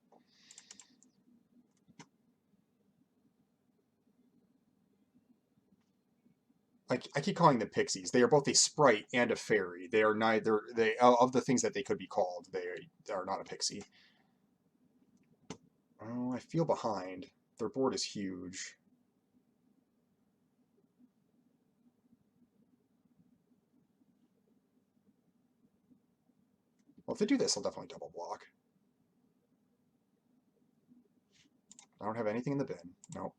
I keep calling them pixies. They are both a sprite and a fairy. They are neither. They of the things that they could be called, they are not a pixie. Oh, I feel behind. Their board is huge. Well, if they do this, I'll definitely double block. I don't have anything in the bin. Nope.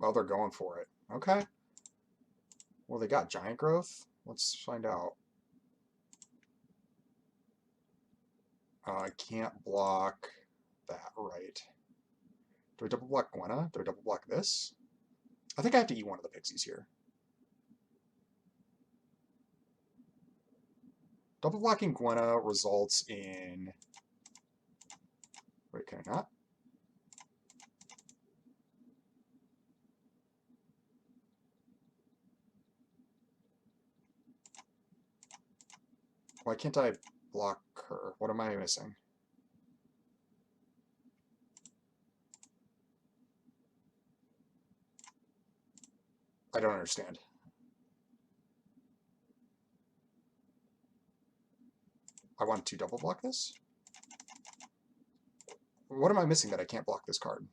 Well, they're going for it. Okay. Well, they got giant growth. Let's find out. I can't block that, right. Do I double block Gwenna? Do I double block this? I think I have to eat one of the pixies here. Double blocking Gwenna results in... Wait, can I not? Why can't I block her? What am I missing? I don't understand. I want to double block this? What am I missing that I can't block this card?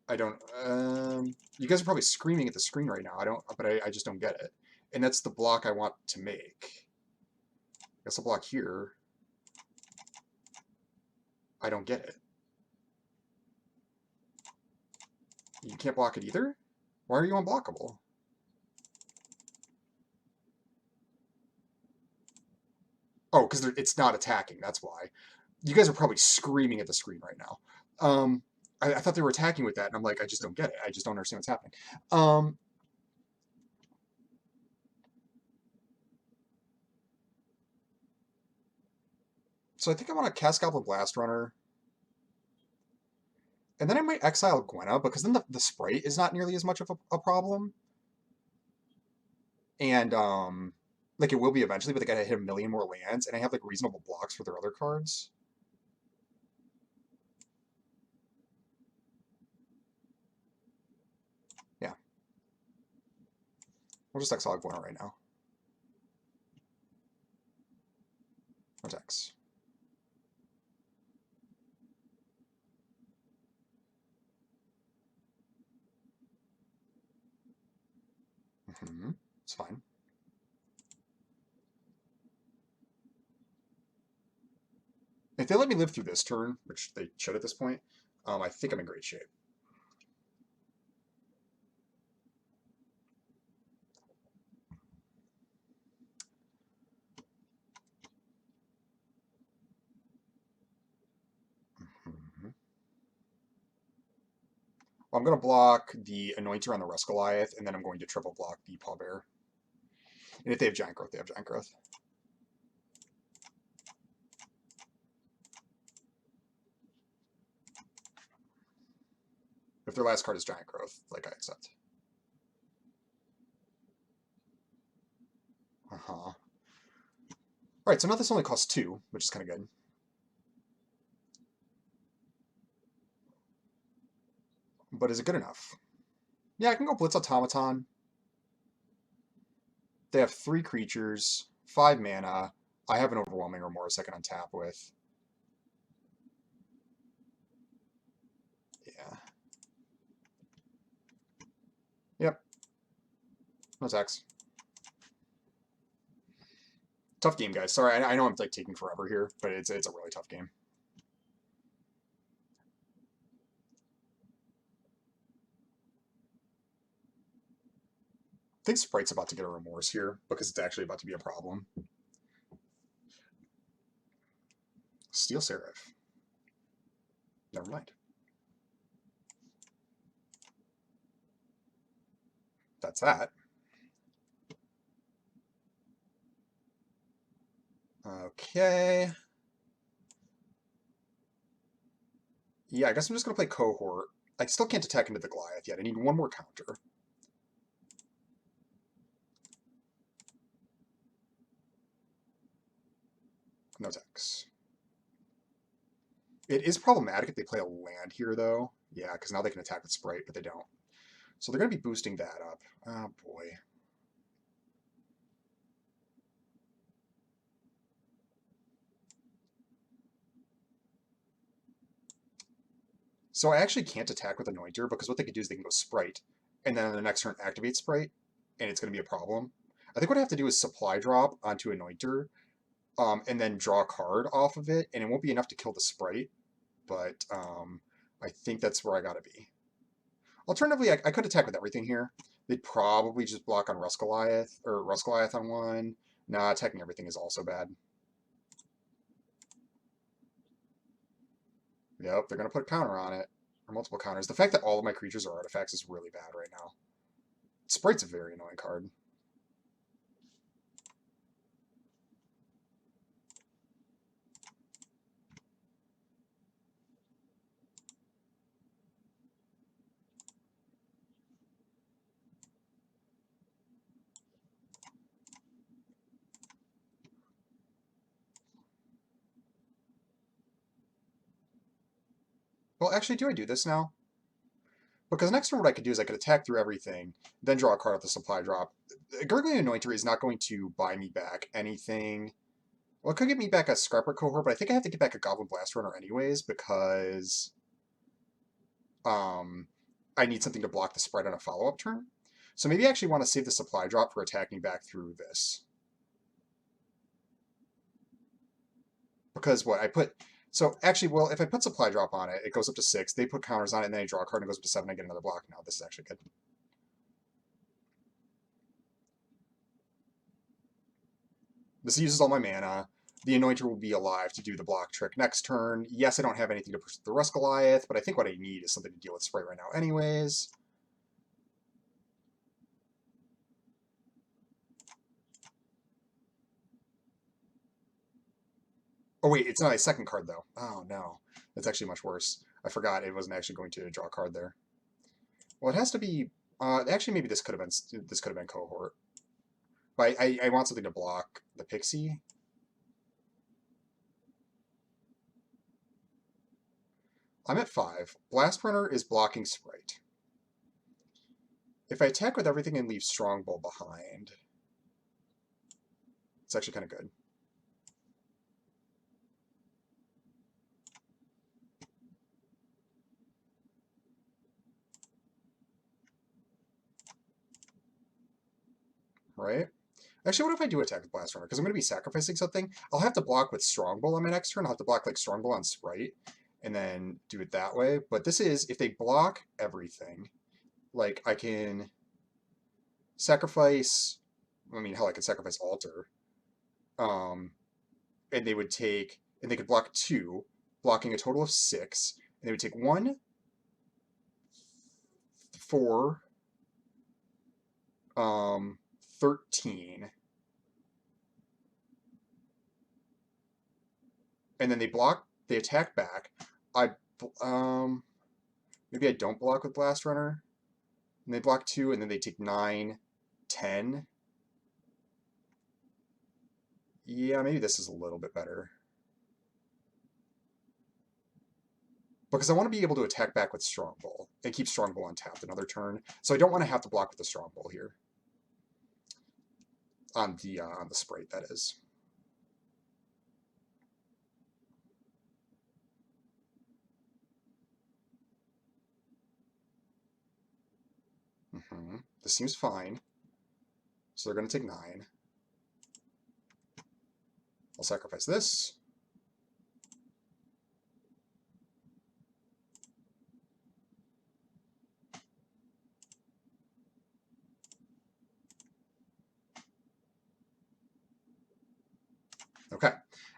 I don't, you guys are probably screaming at the screen right now. But I just don't get it. And that's the block I want to make. I guess I'll block here. I don't get it. You can't block it either? Why are you unblockable? Oh, because it's not attacking, that's why. You guys are probably screaming at the screen right now. I thought they were attacking with that, and I'm like, I just don't get it. I just don't understand what's happening. So I think I want to cast Goblin Blast Runner. And then I might exile Gwenna, because then the sprite is not nearly as much of a problem. And, like, it will be eventually, but they gotta hit a million more lands, and I have, like, reasonable blocks for their other cards. Yeah. We'll just exile Gwenna right now. Attacks. It's fine. If they let me live through this turn, which they should at this point, I think I'm in great shape. Well, I'm going to block the Anointer on the Ruscgoliath, and then I'm going to triple block the Pallbearer. And if they have Giant Growth, they have Giant Growth. If their last card is Giant Growth, like, I accept. Uh-huh. Alright, so now this only costs 2, which is kind of good. But is it good enough? Yeah, I can go Blitz Automaton. They have 3 creatures, 5 mana. I have an Overwhelming Remorse I can untap with. Yeah. Yep. No attacks. Tough game, guys. Sorry, I know I'm like taking forever here, but it's a really tough game. I think Sprite's about to get a Remorse here, because it's actually about to be a problem. Steel Seraph. Never mind. That's that. Okay. Yeah, I guess I'm just going to play Cohort. I still can't attack into the Goliath yet. I need one more counter. No attacks. It is problematic if they play a land here, though. Yeah, because now they can attack with Sprite, but they don't. So they're going to be boosting that up. Oh, boy. So I actually can't attack with Anointer, because what they could do is they can go Sprite, and then on the next turn activate Sprite, and it's going to be a problem. I think what I have to do is supply drop onto Anointer, and then draw a card off of it, and it won't be enough to kill the Sprite, but I think that's where I gotta be. Alternatively, I could attack with everything here. They'd probably just block on Ruscgoliath, or Ruscgoliath on one. Nah, attacking everything is also bad. Yep, they're gonna put a counter on it, or multiple counters. The fact that all of my creatures are artifacts is really bad right now. Sprite's a very annoying card. Well, actually, do I do this now? Because next turn what I could do is I could attack through everything, then draw a card off the supply drop. Gurgling Anointer is not going to buy me back anything. Well, it could get me back a Scrapper Cohort, but I think I have to get back a Goblin Blast Runner anyways, because I need something to block the spread on a follow-up turn. So maybe I actually want to save the supply drop for attacking back through this. Because what I put... So actually, well, if I put supply drop on it, it goes up to 6. They put counters on it, and then I draw a card and it goes up to 7. I get another block. Now this is actually good. This uses all my mana. The Anointer will be alive to do the block trick next turn. Yes, I don't have anything to push the Rust Goliath, but I think what I need is something to deal with Sprite right now anyways. Oh wait, it's not a second card though. Oh no, that's actually much worse. I forgot it wasn't actually going to draw a card there. Well, it has to be. Actually, maybe this could have been Cohort. But I want something to block the Pixie. I'm at 5. Blast Runner is blocking Sprite. If I attack with everything and leave Strongbow behind, it's actually kind of good. Right? Actually, what if I do attack with Blast Runner? Because I'm going to be sacrificing something. I'll have to block with Strongbow on my next turn. I'll have to block like Strongbow on Sprite and then do it that way. But this is, if they block everything, like I can sacrifice, I mean, hell, I could sacrifice Altar. And they would take, and they could block 2, blocking a total of 6. And they would take 1, 4, 13. And then they block, they attack back. Maybe I don't block with Blast Runner. And they block 2, and then they take 9, 10. Yeah, maybe this is a little bit better. Because I want to be able to attack back with Strongbow and keep Strongbow untapped another turn. So I don't want to have to block with the Strongbow here. On the Sprite, that is. This seems fine. So they're going to take 9. I'll sacrifice this. Okay.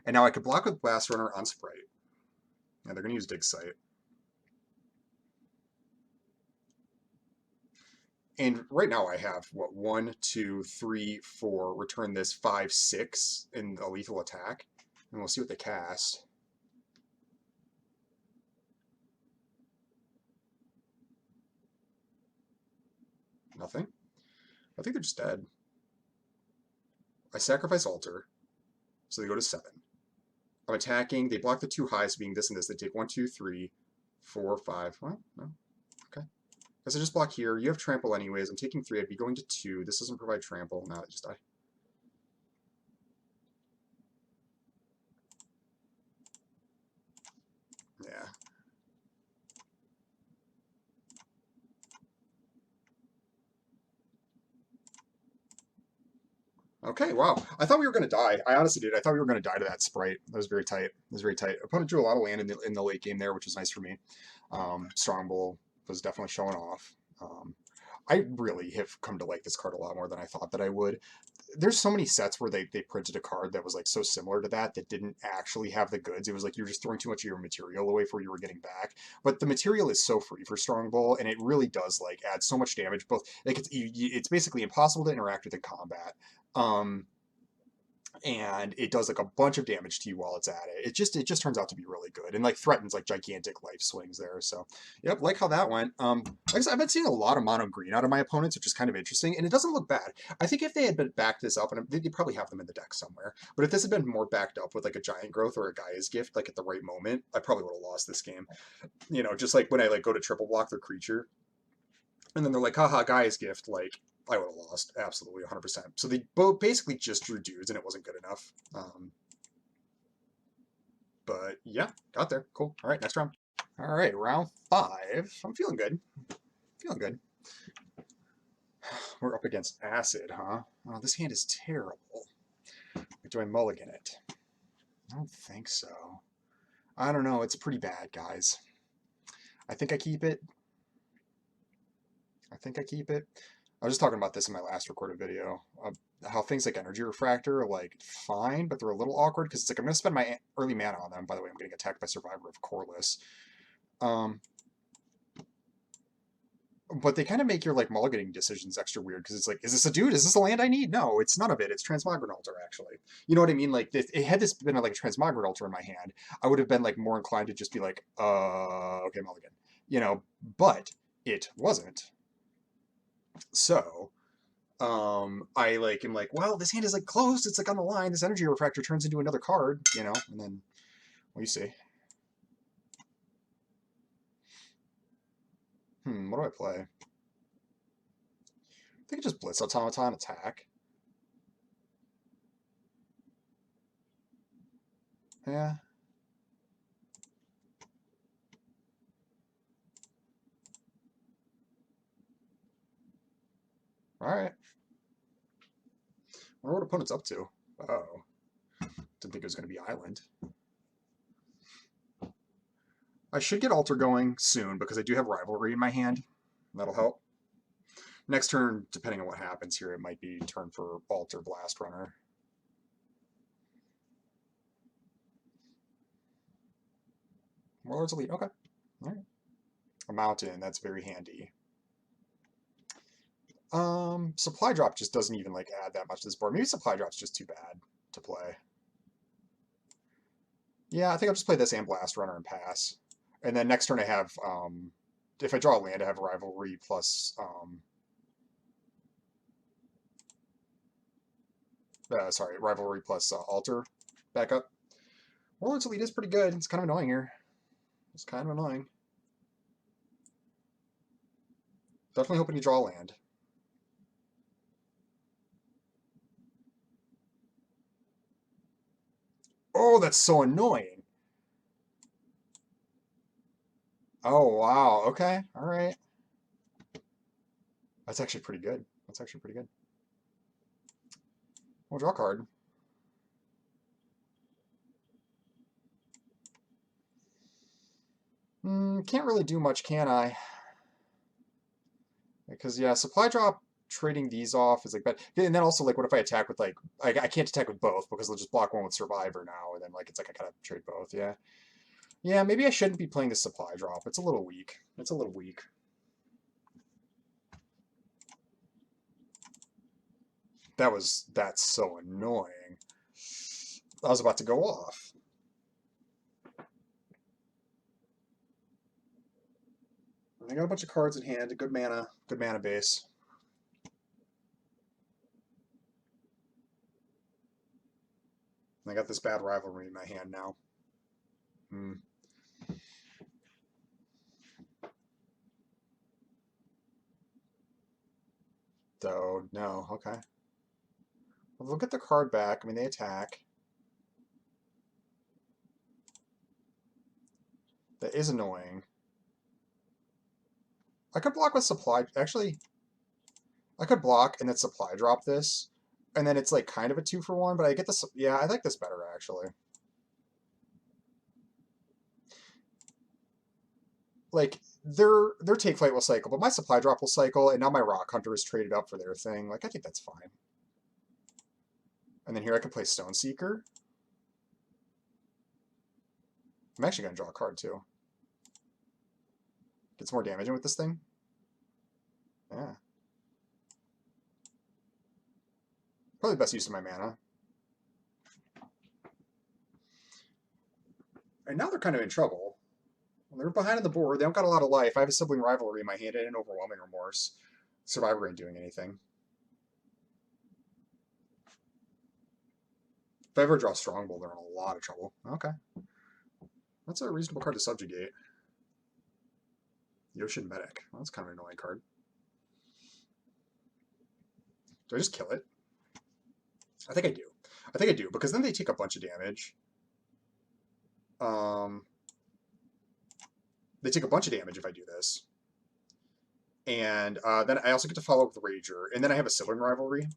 And now I could block with Blast Runner on Sprite. Yeah, they're going to use Dig Site. And right now I have, what, 1, 2, 3, 4, return this 5, 6 in a lethal attack. And we'll see what they cast. Nothing. I think they're just dead. I sacrifice Altar, so they go to 7. I'm attacking. They block the 2 highs, being this and this. They take 1, 2, 3, 4, 5. Well, no. Okay. Guess I just block here. You have trample anyways. I'm taking 3. I'd be going to 2. This doesn't provide trample. Now I just die. Yeah. Okay, wow. I thought we were going to die. I honestly did. I thought we were going to die to that Sprite. That was very tight. It was very tight. Opponent drew a lot of land in the late game there, which was nice for me. Strongbow was definitely showing off. I really have come to like this card a lot more than I thought that I would. There's so many sets where they printed a card that was like so similar to that didn't actually have the goods. It was like you're just throwing too much of your material away for what you were getting back. But the material is so free for Strongbow, and it really does like add so much damage. Both like it's basically impossible to interact with in combat. and it does like a bunch of damage to you while it's at it. It just turns out to be really good and like threatens like gigantic life swings there. So yep, like how that went. Like I said, I've been seeing a lot of mono green out of my opponents, which is kind of interesting, and it doesn't look bad. I think if they had been backed this up, and they probably have them in the deck somewhere, but if this had been more backed up with like a giant growth or a Gaia's Gift, like at the right moment, I probably would have lost this game. You know, just like when I like go to triple block their creature, and then they're like, haha, Gaia's Gift, like I would have lost absolutely 100%. So they both basically just drew dudes, and it wasn't good enough. But yeah, got there. Cool. All right, next round. All right, round 5. I'm feeling good. Feeling good. We're up against Acid, huh? Oh, this hand is terrible. Do I mulligan it? I don't think so. I don't know. It's pretty bad, guys. I think I keep it. I think I keep it. I was just talking about this in my last recorded video. How things like Energy Refractor are like fine, but they're a little awkward because it's like I'm going to spend my early mana on them. By the way, I'm getting attacked by Survivor of Corliss. But they kind of make your like mulliganing decisions extra weird because it's like, is this a dude? Is this a land I need? No, it's none of it. It's Transmogrant Altar, actually. You know what I mean? Like, if it had this been like a Transmogrant Altar in my hand, I would have been like more inclined to just be like, okay, mulligan. You know, but it wasn't. So, I like am like, well, this hand is like close. It's like on the line. This Energy Refractor turns into another card, you know, and then what do you see? What do I play? I think it just Blitz Automaton attack. Yeah. All right. I wonder what opponent's up to. Oh. Didn't think it was going to be Island. I should get Altar going soon because I do have Rivalry in my hand. That'll help. Next turn, depending on what happens here, it might be turn for Altar Blast Runner. Warlord's Elite. Okay. All right. A mountain. That's very handy. Supply Drop just doesn't even like add that much to this board. Maybe Supply Drop's just too bad to play. Yeah, I think I'll just play this and Blast Runner and pass. And then next turn I have, if I draw a land, I have Rivalry plus, sorry, Rivalry plus Altar backup. Warlord's Elite is pretty good. It's kind of annoying here. It's kind of annoying. Definitely hoping you draw a land. Oh, that's so annoying. Oh, wow. Okay. All right. That's actually pretty good. That's actually pretty good. We'll draw a card. Can't really do much, can I? Because, yeah, Supply Drop trading these off is like bad. And then also, like, what if I attack with, like, I can't attack with both because they'll just block one with Survivor now, and then, like, it's like I gotta trade both, yeah. Yeah, maybe I shouldn't be playing the Supply Drop. It's a little weak. It's a little weak. That's so annoying. I was about to go off. I got a bunch of cards in hand, good mana base. I got this bad Rivalry in my hand now. So, no, okay. Well, look at the card back. I mean, they attack. That is annoying. I could block with Supply. Actually, I could block and then Supply Drop this. And then it's like kind of a 2-for-1, but I get this. Yeah, I like this better, actually. Like, their Take Flight will cycle, but my Supply Drop will cycle, and now my Rock Hunter is traded up for their thing. Like, I think that's fine. And then here I can play Stone Seeker. I'm actually going to draw a card, too. Get some more damage in with this thing. Yeah. Probably the best use of my mana. And now they're kind of in trouble. They're behind on the board. They don't got a lot of life. I have a sibling rivalry in my hand and an overwhelming remorse. Survivor ain't doing anything. If I ever draw Strongbow, they're in a lot of trouble. Okay. That's a reasonable card to subjugate. Yoshin Medic. Well, that's kind of an annoying card. Do I just kill it? I think I do. I think I do, because then they take a bunch of damage. They take a bunch of damage if I do this. And then I also get to follow up with Rager. And then I have a sibling rivalry.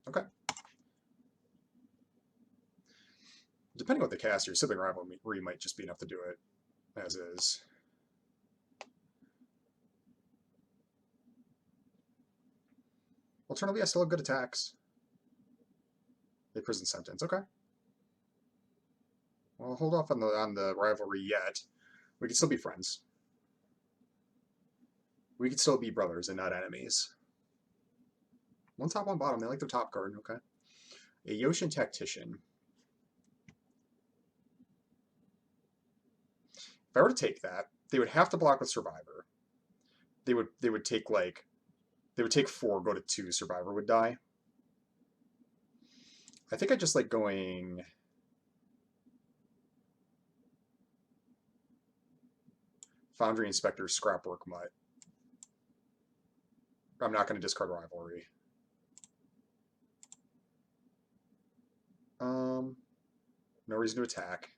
Okay. Depending on what the cast, your sibling rivalry might just be enough to do it as is. Alternatively, I still have good attacks. A prison sentence. Okay. Well, hold off on the rivalry yet. We can still be friends. We can still be brothers and not enemies. One top, one bottom. They like their top card. Okay. A Yoshin Tactician. If I were to take that, they would have to block with Survivor. They would take like, they would take 4, go to 2. Survivor would die. I think I just like going. Foundry Inspector, Scrapwork Mutt. I'm not going to discard Rivalry. No reason to attack.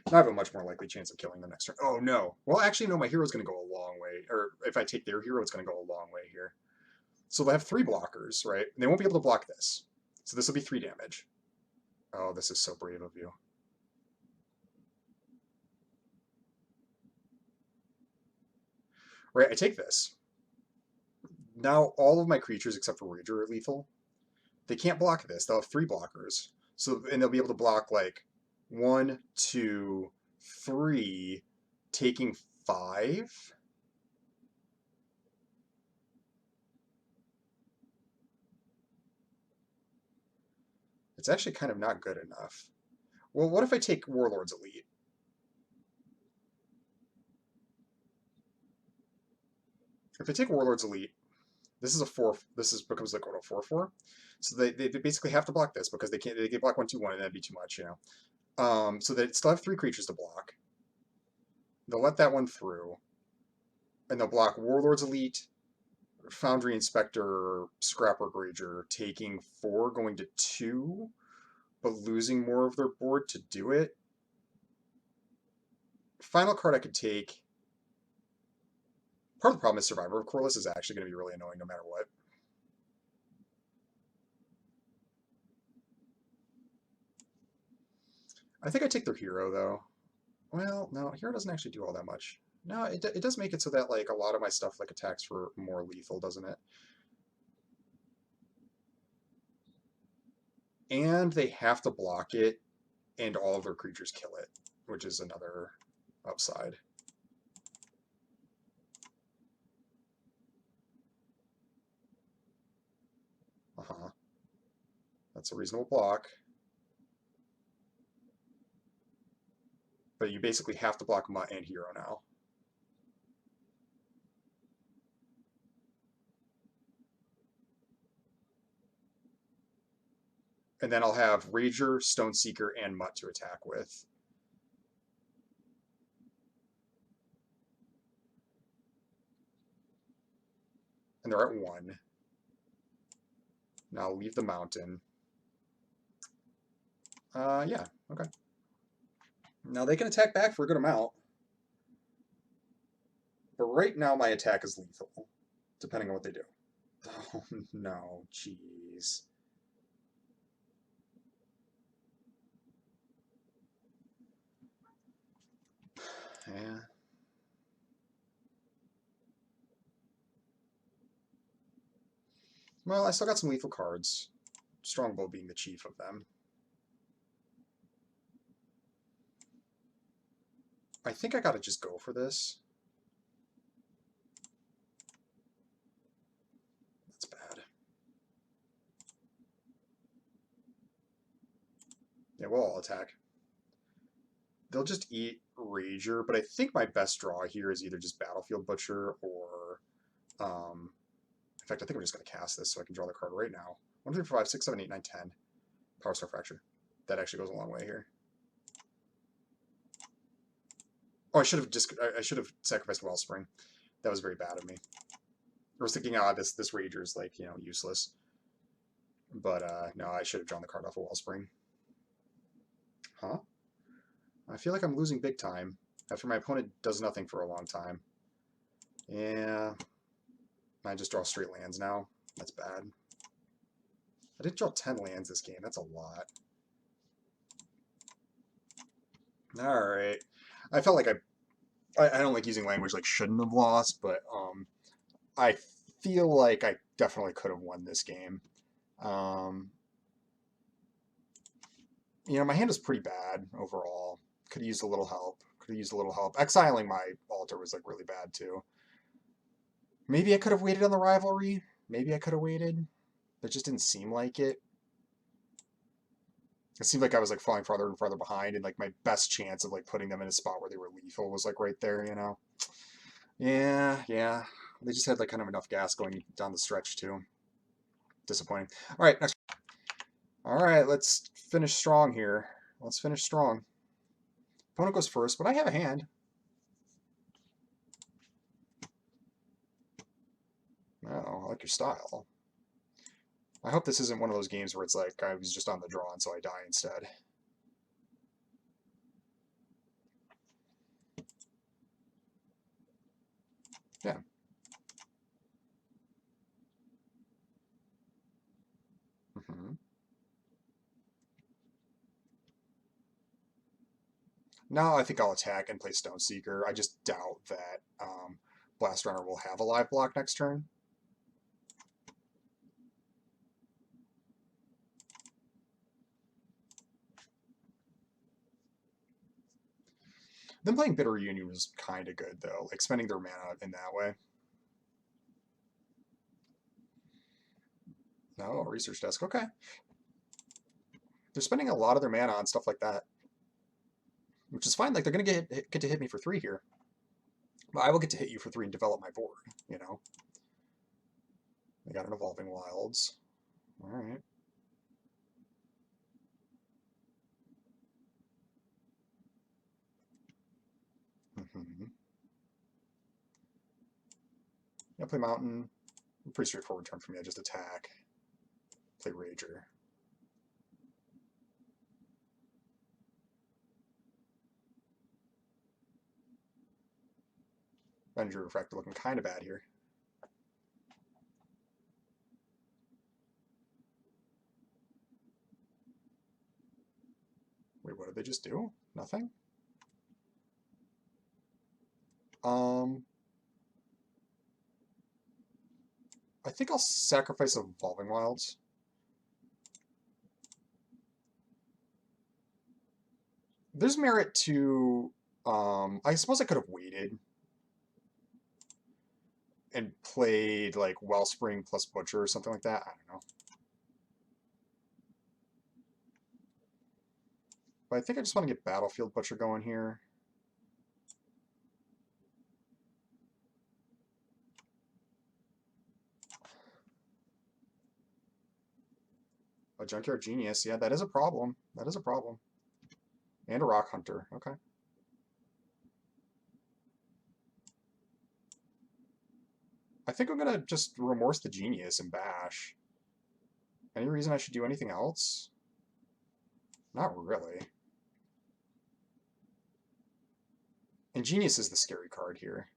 I have a much more likely chance of killing them next turn. Oh, no. Well, actually, no, my hero's going to go a long way. Or if I take their hero, it's going to go a long way here. So they have 3 blockers, right? And they won't be able to block this. So this will be 3 damage. Oh, this is so brave of you. Right, I take this. Now all of my creatures except for Rager are lethal. They can't block this. They'll have 3 blockers. So, and they'll be able to block like 1, 2, 3, taking 5. It's actually kind of not good enough. Well, what if I take Warlord's Elite? If I take Warlord's Elite, this is a 4. This becomes like what, a 4/4. So they basically have to block this because they can't. They can block 1, 2, 1, and that'd be too much, you know. So they still have 3 creatures to block. They'll let that one through, and they'll block Warlord's Elite, Foundry Inspector, Scrapwork Rager, taking 4, going to 2, but losing more of their board to do it. Final card I could take. Part of the problem is Survivor of Corliss is actually going to be really annoying no matter what. I think I take their hero, though. Well, no, hero doesn't actually do all that much. No, it does make it so that like a lot of my stuff like attacks for more lethal, doesn't it? And they have to block it, and all of their creatures kill it, which is another upside. That's a reasonable block. But you basically have to block Mutt and hero now. And then I'll have Rager, Stoneseeker, and Mutt to attack with. And they're at 1. Now I'll leave the mountain. Yeah, okay. Now they can attack back for a good amount. But right now my attack is lethal, depending on what they do. Oh no, jeez. Yeah. Well, I still got some lethal cards. Strongbow being the chief of them. I think I gotta just go for this. Yeah, we'll all attack. They'll just eat Rager, but I think my best draw here is either just Battlefield Butcher or, in fact, I think I'm just going to cast this so I can draw the card right now. 1, 2, 3, 4, 5, 6, 7, 8, 9, 10. Power Star Fracture. That actually goes a long way here. Oh, I should have sacrificed Wellspring. That was very bad of me. I was thinking, this Rager is like, useless. But no, I should have drawn the card off of Wellspring. Huh? I feel like I'm losing big time after my opponent does nothing for a long time. Yeah. I just draw straight lands now. That's bad. I did draw 10 lands this game. That's a lot. Alright. I felt like I don't like using language like shouldn't have lost, but I feel like I definitely could have won this game. My hand was pretty bad overall. Could have used a little help. Exiling my altar was like really bad too. Maybe I could have waited on the rivalry. Maybe I could have waited. It just didn't seem like it. It seemed like I was like falling farther and farther behind, and like my best chance of like putting them in a spot where they were lethal was like right there, Yeah. They just had like kind of enough gas going down the stretch too. Disappointing. All right, next. All right, let's finish strong here. Let's finish strong. Opponent goes first, but I have a hand. Oh, I like your style. I hope this isn't one of those games where it's like I was just on the draw and so I die instead. Yeah. Mm-hmm. Now I think I'll attack and play Stoneseeker. I just doubt that Blast Runner will have a live block next turn. Them playing Bitter Reunion was kind of good, though, like spending their mana in that way. No, Research Desk, okay. They're spending a lot of their mana on stuff like that, which is fine. Like, they're going to get to hit me for 3 here. But I will get to hit you for 3 and develop my board, They got an Evolving Wilds. All right. Mm-hmm. Yeah, play Mountain. Pretty straightforward turn for me. I just attack. Play Rager. Venger Refractor looking kind of bad here. Wait, what did they just do? Nothing? I think I'll sacrifice Evolving Wilds. There's merit to... I suppose I could have waited and played, like, Wellspring plus Butcher or something like that. I don't know. But I think I just want to get Battlefield Butcher going here. A Junkyard Genius. Yeah, that is a problem. That is a problem. And a Rock Hunter. Okay. I think I'm going to just Remorse the Genius and bash. Any reason I should do anything else? Not really. And Genius is the scary card here.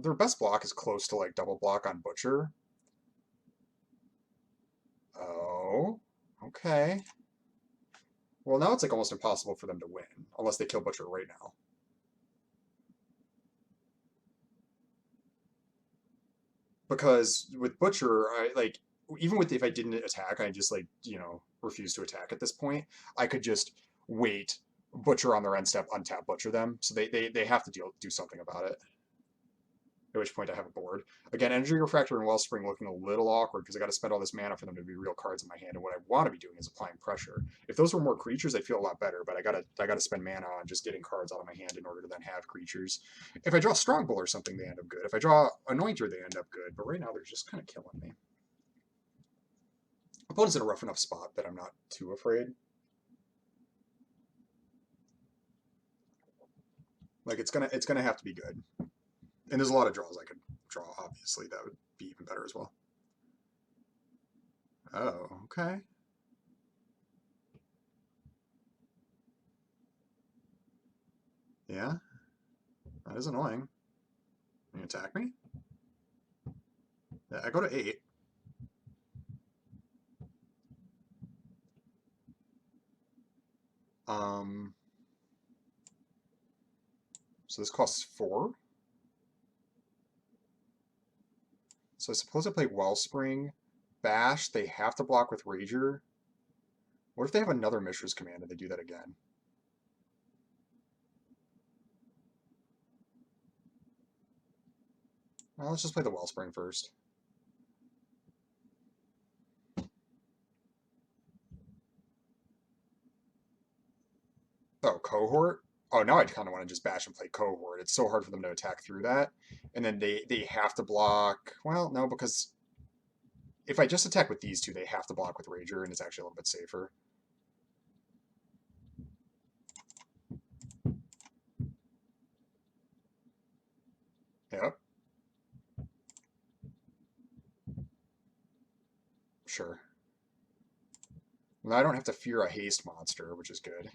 Their best block is close to like double block on Butcher. Oh, okay. Well, now it's like almost impossible for them to win unless they kill Butcher right now. Because with Butcher, I like even with if I didn't attack, I just like refuse to attack at this point. I could just wait Butcher on their end step, untap Butcher them. So they have to do something about it. at which point I have a board. Again, Energy Refractor and Wellspring looking a little awkward because I got to spend all this mana for them to be real cards in my hand, and what I want to be doing is applying pressure. If those were more creatures, I'd feel a lot better, but I gotta spend mana on just getting cards out of my hand in order to then have creatures. If I draw Strongbow or something, they end up good. If I draw Anointer, they end up good, but right now they're just kind of killing me. Opponent's in a rough enough spot that I'm not too afraid. Like it's gonna have to be good. And there's a lot of draws I could draw, obviously, that would be even better as well. Oh, okay. Yeah, that is annoying. Can you attack me? Yeah, I go to 8. So this costs 4. So I suppose I play Wellspring. Bash, they have to block with Rager. What if they have another Mishra's Command and they do that again? Well, let's just play the Wellspring first. Oh, Cohort? Oh, now I kind of want to just bash and play Cohort. It's so hard for them to attack through that. And then they have to block... Well, no, because if I just attack with these two, they have to block with Rager, and it's actually a little bit safer. Yep. Sure. Well, I don't have to fear a haste monster, which is good.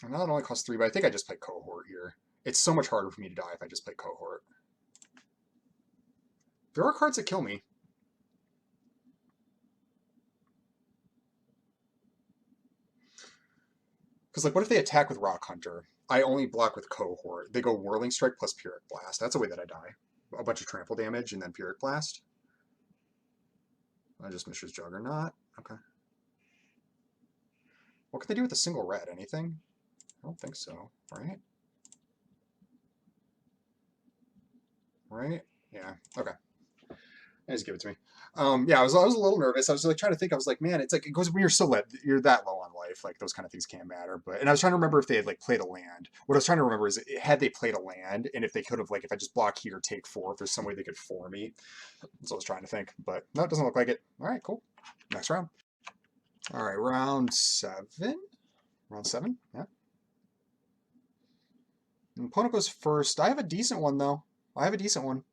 And that only costs 3, but I think I just play Cohort here. It's so much harder for me to die if I just play Cohort. There are cards that kill me. Because, like, what if they attack with Rock Hunter? I only block with Cohort. They go Whirling Strike plus Pyrrhic Blast. That's a way that I die. A bunch of trample damage and then Pyrrhic Blast. I just Mishra's Juggernaut. Okay. What can they do with a single red? Anything? I don't think so, right? Right? Yeah, okay. Just give it to me. Yeah, I was a little nervous. I was like trying to think. I was like, man, it's like it goes when you're that low on life, like those kind of things can matter. But and I was trying to remember if they had like played a land. What I was trying to remember is had they played a land, and if they could have like if I just block here, take 4, if there's some way they could 4 me. That's what I was trying to think. But no, it doesn't look like it. All right, cool. Next round. All right, round 7. Round 7. Yeah. And opponent goes first. I have a decent one though. I have a decent one.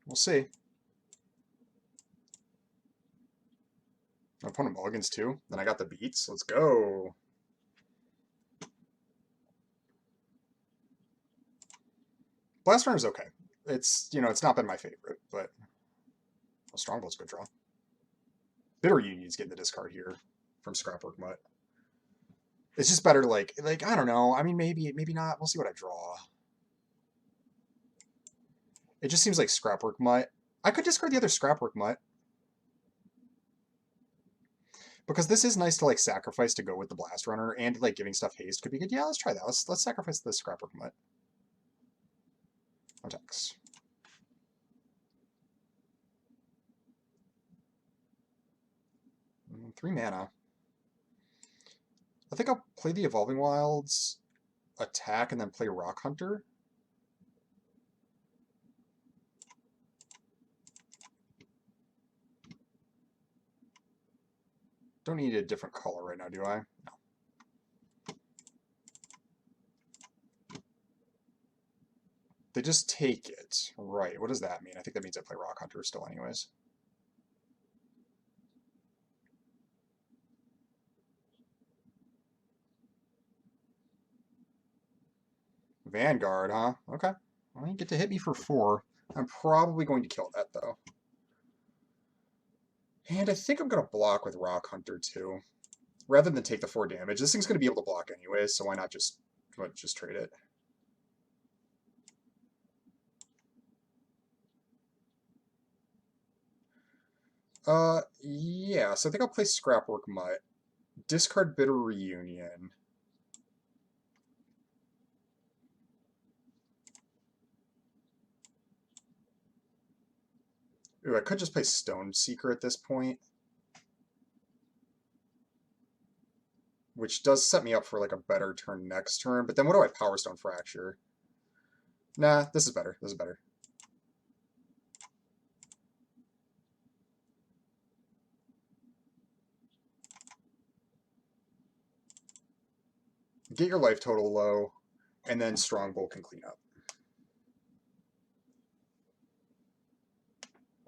We'll see. My opponent mulligans too. Then I got the beats. Let's go. Blast Runner's okay. It's, it's not been my favorite, but Strongbow's a good draw. Bitter Union's getting the discard here from Scrapwork Mutt. It's just better to like I don't know. I mean, maybe not. We'll see what I draw. It just seems like Scrapwork Mutt. I could discard the other Scrapwork Mutt. Because this is nice to like sacrifice to go with the Blast Runner, and like giving stuff haste could be good. Yeah, let's try that. Let's sacrifice the Scrapwork Mutt. Attacks. Mm, 3 mana. I think I'll play the Evolving Wilds, attack, and then play Rock Hunter. Don't need a different color right now, do I? No. They just take it. Right. What does that mean? I think that means I play Rock Hunter still anyways. Vanguard, huh? Okay. Well, you get to hit me for 4. I'm probably going to kill that, though. And I think I'm going to block with Rock Hunter, too. Rather than take the 4 damage. This thing's going to be able to block anyways, so why not just trade it? Yeah, so I think I'll play Scrapwork Mutt. discard Bitter Reunion. Ooh, I could just play Stone Seeker at this point, which does set me up for like a better turn next turn. But then what do I Power Stone Fracture? Nah, this is better. This is better. Get your life total low, and then Strongbow can clean up.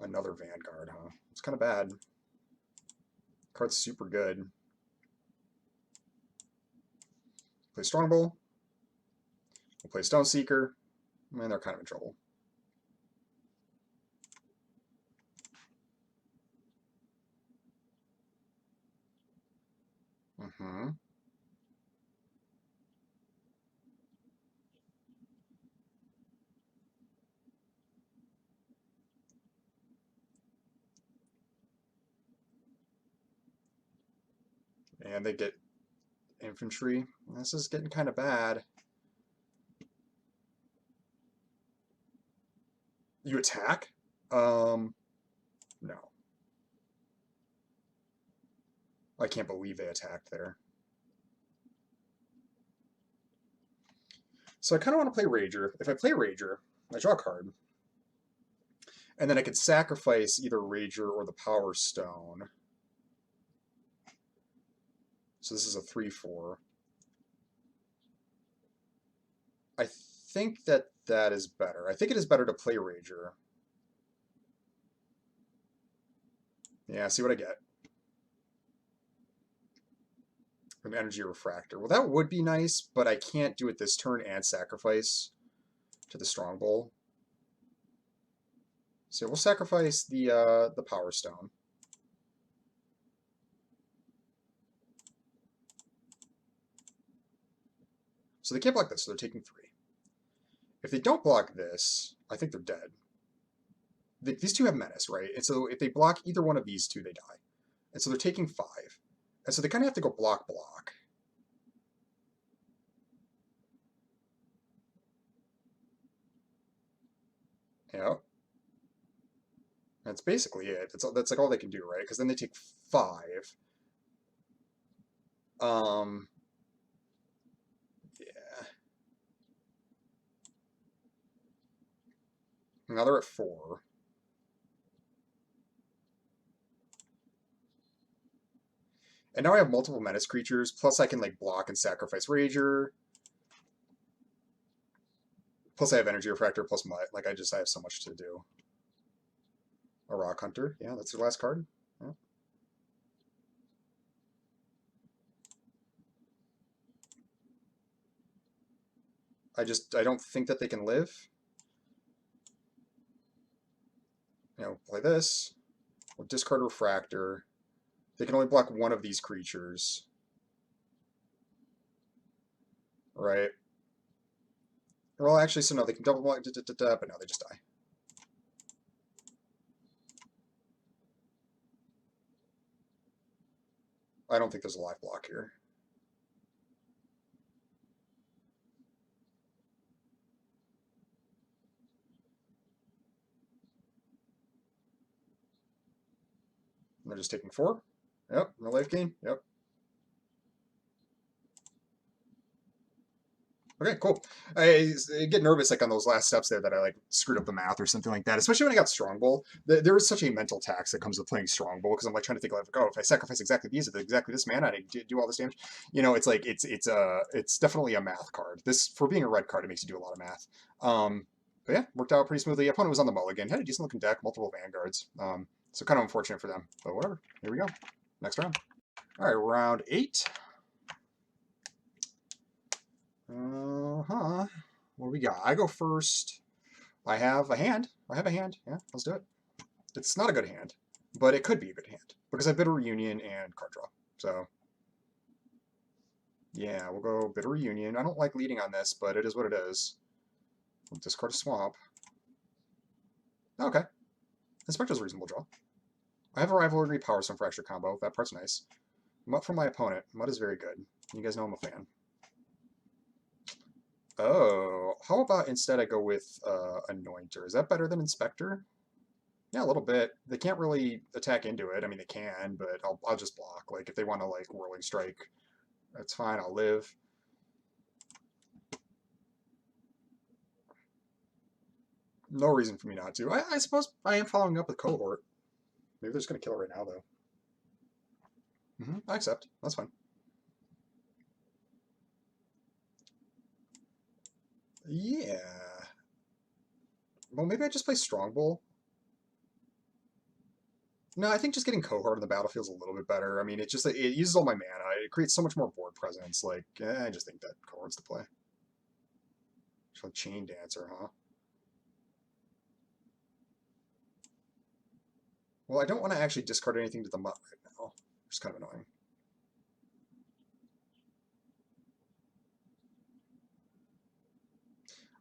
Another Vanguard, huh? It's kind of bad. Card's super good. Play Strongbow. We'll play Stone Seeker. And they're kind of in trouble. Mm-hmm. And they get infantry. This is getting kind of bad. You attack? No. I can't believe they attacked there. So I kind of want to play Rager. If I play Rager, I draw a card. And then I could sacrifice either Rager or the Power Stone. So this is a 3/4. I think that is better. I think it is better to play Rager. Yeah, see what I get. An Energy Refractor. Well, that would be nice, but I can't do it this turn and sacrifice to the Strongbow. So we'll sacrifice the Power Stone. So they can't block this, so they're taking 3. If they don't block this, I think they're dead. These two have Menace, right? And so if they block either one of these two, they die. And so they're taking 5. And so they kind of have to go block. Yep. That's basically it. That's like all they can do, right? Because then they take 5. Yeah. Now they're at 4. And now I have multiple Menace creatures, plus I can like block and sacrifice Rager. Plus I have Energy Refractor, plus Mutt. Like I have so much to do. A Rock Hunter. Yeah, that's their last card. Yeah. I don't think that they can live. Play this. We'll discard Refractor. They can only block one of these creatures. Right? Well, actually, so no, they can double block, but no, they just die. I don't think there's a life block here. And they're just taking 4. Yep, no life gain. Yep. Okay, cool. I get nervous like on those last steps there that I like screwed up the math or something like that. Especially when I got Strongbow. There is such a mental tax that comes with playing Strongbow because I'm like trying to think like, oh, if I sacrifice exactly these at exactly this mana, I do all this damage. It's like it's definitely a math card. This for being a red card, it makes you do a lot of math. But yeah, worked out pretty smoothly. Opponent was on the mulligan, had a decent looking deck, multiple vanguards. So kind of unfortunate for them, but whatever. Here we go. Next round. All right, round 8. What we got? I go first. I have a hand. Yeah, let's do it. It's not a good hand, but it could be a good hand because I have Bitter Reunion and card draw. So yeah, we'll go Bitter Reunion. I don't like leading on this, but it is what it is. We'll discard a Swamp. Okay. Inspector's a reasonable draw. I have a Rivalry Power Stone Fracture combo. That part's nice. Mutt from my opponent. Mutt is very good. You guys know I'm a fan. Oh, how about instead I go with Anointer? Is that better than Inspector? Yeah, a little bit. They can't really attack into it. I mean, they can, but I'll just block. Like, if they want to, like, Whirling Strike, that's fine. I'll live. No reason for me not to. I suppose I am following up with Cohort. Maybe they're just going to kill it right now, though. I accept. That's fine. Yeah. Well, maybe I just play Strongbow. No, I think just getting Cohort on the battlefield is a little bit better. I mean, it uses all my mana. It creates so much more board presence. Like, I just think that Cohort's the play. Just like Chain Dancer, huh? Well, I don't want to actually discard anything to the Mutt right now. Which is kind of annoying.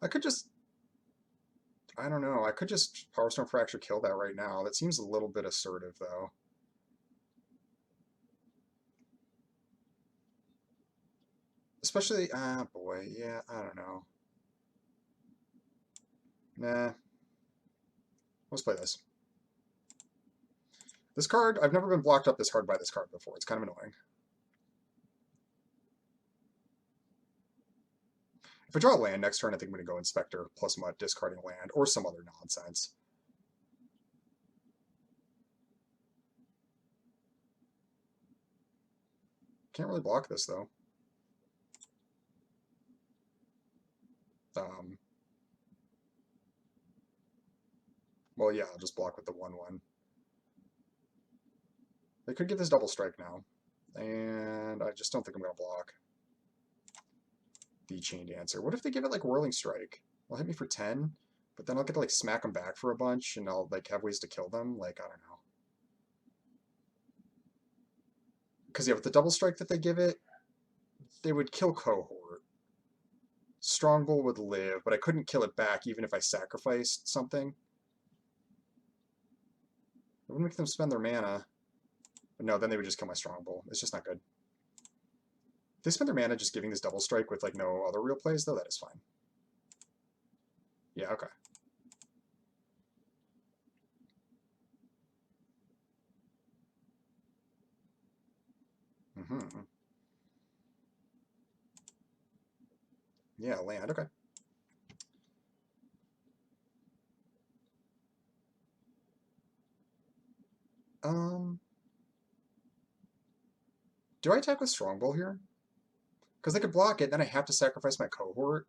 I could just... I don't know. I could just Power Stone Fracture kill that right now. That seems a little bit assertive, though. Especially... Ah, boy. Yeah, I don't know. Nah. Let's play this. This card, I've never been blocked up this hard by this card before. It's kind of annoying. If I draw a land next turn, I think I'm going to go Inspector plus Mutt, discarding land, or some other nonsense. Can't really block this, though. Well, yeah, I'll just block with the 1/1. They could get this double strike now, and I just don't think I'm going to block the Chain Dancer. What if they give it, like, Whirling Strike? They'll hit me for 10, but then I'll get to, like, smack them back for a bunch, and I'll, like, have ways to kill them. Like, I don't know. Because, yeah, with the double strike that they give it, they would kill Cohort. Strongbow would live, but I couldn't kill it back even if I sacrificed something. It wouldn't make them spend their mana. But no, then they would just kill my Strongbow. It's just not good. If they spend their mana just giving this double strike with like no other real plays, though, that is fine. Yeah, okay. Yeah, land, okay. Do I attack with Strongbow here? Because I could block it, then I have to sacrifice my Cohort.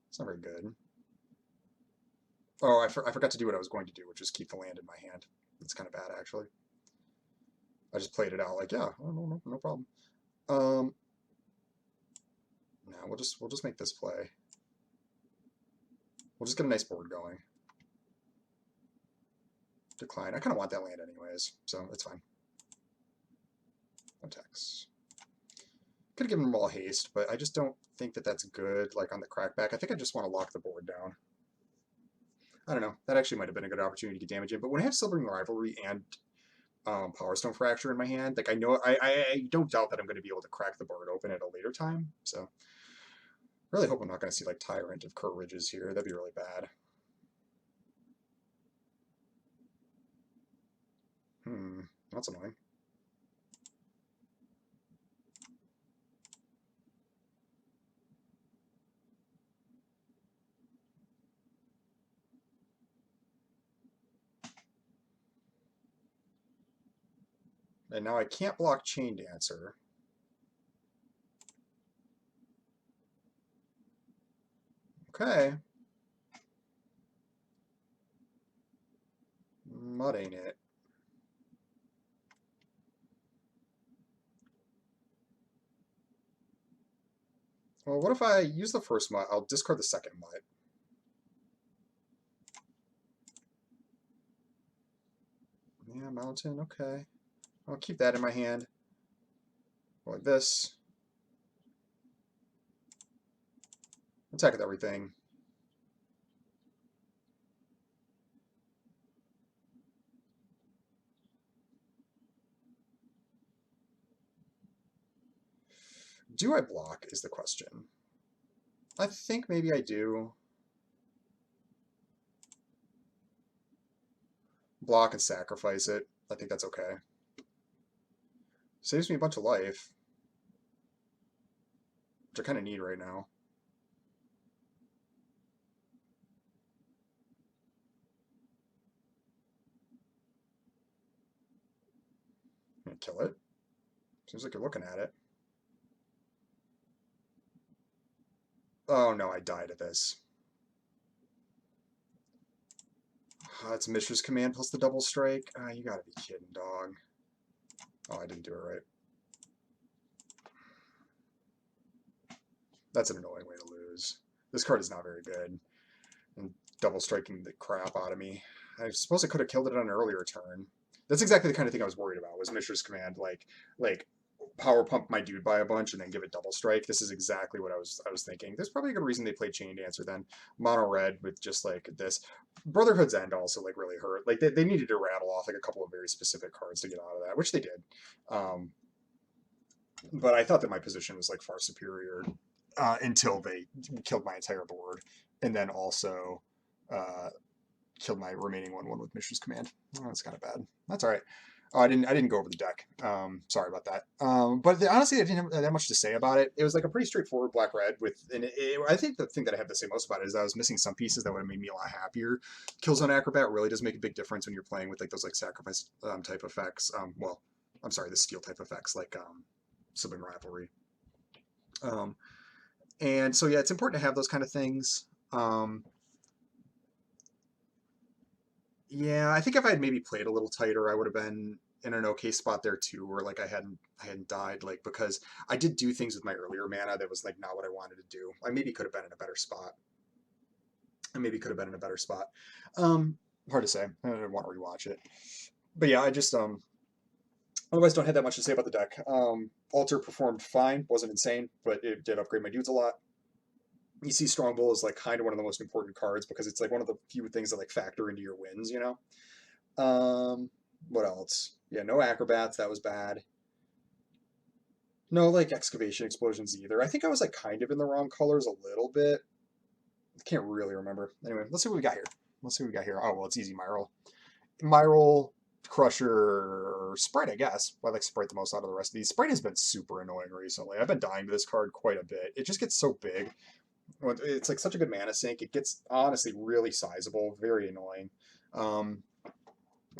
It's not very good. Oh, I forgot to do what I was going to do, which was keep the land in my hand. It's kind of bad, actually. I just played it out like, yeah, no problem. Now we'll just make this play. We'll just get a nice board going. Decline. I kind of want that land anyways, so it's fine. Attacks. Could have given them all haste, but I just don't think that that's good, like on the crackback. I think I just want to lock the board down. I don't know. That actually might have been a good opportunity to get damage in. But when I have Silvering Rivalry and Power Stone Fracture in my hand, like I don't doubt that I'm going to be able to crack the board open at a later time. So really hope I'm not going to see like Tyrant of Kurt Ridges here. That'd be really bad. That's annoying. And now I can't block Chain Dancer. Okay. Mud ain't it. Well, what if I use the first Mutt? I'll discard the second Mutt. Yeah, Mountain, okay. I'll keep that in my hand. Like this. Attack with everything. Do I block is the question. I think maybe I do. Block and sacrifice it. I think that's okay. Saves me a bunch of life, which I kind of need right now. I'm gonna kill it. Seems like you're looking at it. Oh no, I died at this. That's Mishra's Command plus the double strike. You gotta be kidding, dog. Oh, I didn't do it right. That's an annoying way to lose. This card is not very good. And double striking the crap out of me. I suppose I could have killed it on an earlier turn. That's exactly the kind of thing I was worried about, was Mishra's Command. Like power pump my dude by a bunch and then give it double strike. This is exactly what I was thinking. There's probably a good reason they played Chain Dancer then. Mono red with just like this. Brotherhood's End also like really hurt. Like they needed to rattle off like a couple of very specific cards to get out of that, which they did. But I thought that my position was like far superior until they killed my entire board, and then also killed my remaining 1/1 with Mishra's Command. Oh, that's kind of bad. That's all right. Oh, I didn't go over the deck. Sorry about that. But honestly, I didn't have that much to say about it. It was like a pretty straightforward black red with, and I think the thing that I have to say most about it is that I was missing some pieces that would have made me a lot happier. Killzone Acrobat really does make a big difference when you're playing with like those like sacrifice type effects. Well, I'm sorry, the steal type effects like Sibling Rivalry. And so yeah, it's important to have those kind of things. Yeah, I think if I had maybe played a little tighter, I would have been in an okay spot there too, where like I hadn't died, like because I did do things with my earlier mana that was like not what I wanted to do. I maybe could have been in a better spot. I maybe could have been in a better spot. Hard to say. I don't want to rewatch it. But yeah, I just otherwise don't have that much to say about the deck. Alter performed fine, wasn't insane, but it did upgrade my dudes a lot. You see Strongbow is like kind of one of the most important cards because it's like one of the few things that like factor into your wins, you know? What else? Yeah, no acrobats, that was bad. No like excavation explosions either. I think I was like kind of in the wrong colors a little bit. I can't really remember. Anyway, let's see what we got here. Let's see what we got here. Oh well, it's easy, Myral. Myral, Crusher, Sprite, I guess. I like Sprite the most out of the rest of these. Sprite has been super annoying recently. I've been dying to this card quite a bit. It just gets so big. It's like such a good mana sink. It gets honestly really sizable, very annoying.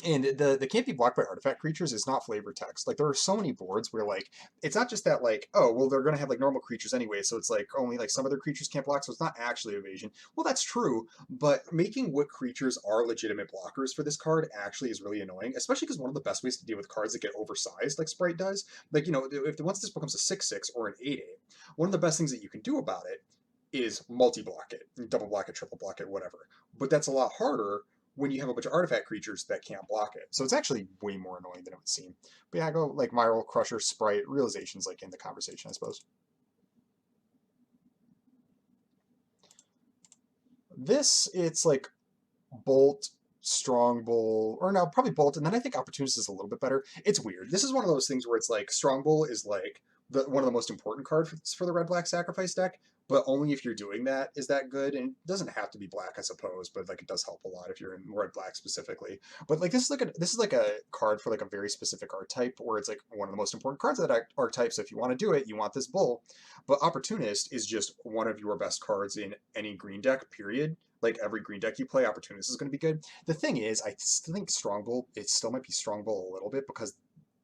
And the can't be blocked by artifact creatures is not flavor text. Like there are so many boards where like it's not just that like, oh well they're gonna have like normal creatures anyway, so it's like only like some other creatures can't block, so it's not actually evasion. Well that's true, but making what creatures are legitimate blockers for this card actually is really annoying, especially because one of the best ways to deal with cards that get oversized like Sprite does, like if once this becomes a 6/6 or an 8/8, one of the best things that you can do about it is multi-block it, double block it, triple block it, whatever. But that's a lot harder when you have a bunch of artifact creatures that can't block it. So it's actually way more annoying than it would seem. But yeah, I go like Myral, Crusher, Sprite, Realization's like in the conversation, I suppose. This, it's like Bolt, Strongbow, or no, probably Bolt, and then I think Opportunist is a little bit better. It's weird. This is one of those things where it's like Strongbow is like one of the most important cards for the red black sacrifice deck, but only if you're doing that is that good. And it doesn't have to be black, I suppose, but like it does help a lot if you're in red black specifically. But like this is like a card for like a very specific archetype where it's like one of the most important cards of that archetype. So if you want to do it, you want this bull. But Opportunist is just one of your best cards in any green deck, period. Like every green deck you play, Opportunist is going to be good. The thing is, I still think Strongbow, it still might be Strongbow a little bit because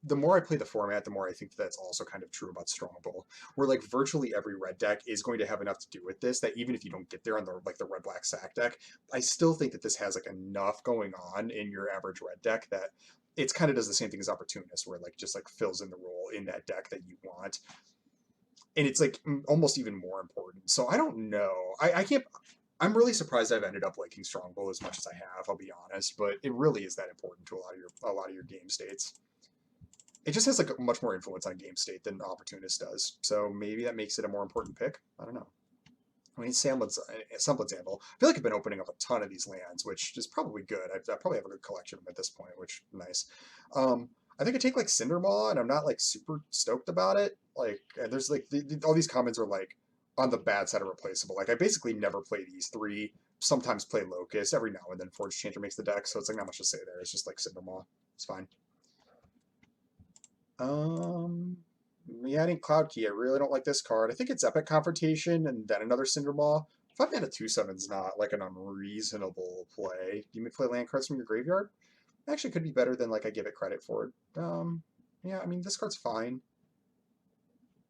the more I play the format, the more I think that's also kind of true about Strongbow. Where like virtually every red deck is going to have enough to do with this that even if you don't get there on the like the red black sack deck, I still think that this has like enough going on in your average red deck that it's kind of does the same thing as Opportunist, where like just like fills in the role in that deck that you want. And it's like almost even more important. So I don't know. I can't. I'm really surprised I've ended up liking Strongbow as much as I have. I'll be honest, but it really is that important to a lot of your game states. It just has like much more influence on game state than Opportunist does. So maybe that makes it a more important pick. I don't know. I mean, Semblance Anvil. I feel like I've been opening up a ton of these lands, which is probably good. I probably have a good collection of them at this point, which nice. I think I take like Cindermaw, and I'm not like super stoked about it. Like, there's like all these comments are like on the bad side of replaceable. Like, I basically never play these three. Sometimes play Locust. Every now and then Forge Changer makes the deck, so it's like not much to say there. It's just like Cindermaw. It's fine. Yeah, adding Cloud Key. I really don't like this card. I think it's Epic Confrontation and then another Cindermaw. 5-mana 2/7 is not like an unreasonable play. You may play land cards from your graveyard. Actually, could be better than like I give it credit for. Yeah, I mean this card's fine,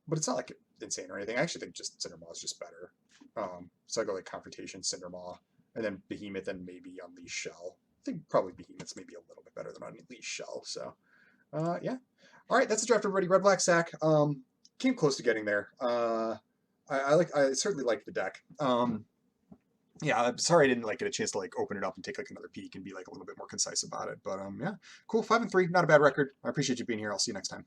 but it's not like insane or anything. I actually think just Cindermaw is just better. So I go like Confrontation, Cindermaw, and then Behemoth, and maybe Unleash Shell. I think probably Behemoth's maybe a little bit better than Unleash Shell. So, yeah. All right, that's the draft, everybody. Red Black Sack. Came close to getting there. I certainly like the deck. Yeah, I'm sorry I didn't like get a chance to like open it up and take like another peek and be like a little bit more concise about it. But yeah, cool. 5-3, not a bad record. I appreciate you being here. I'll see you next time.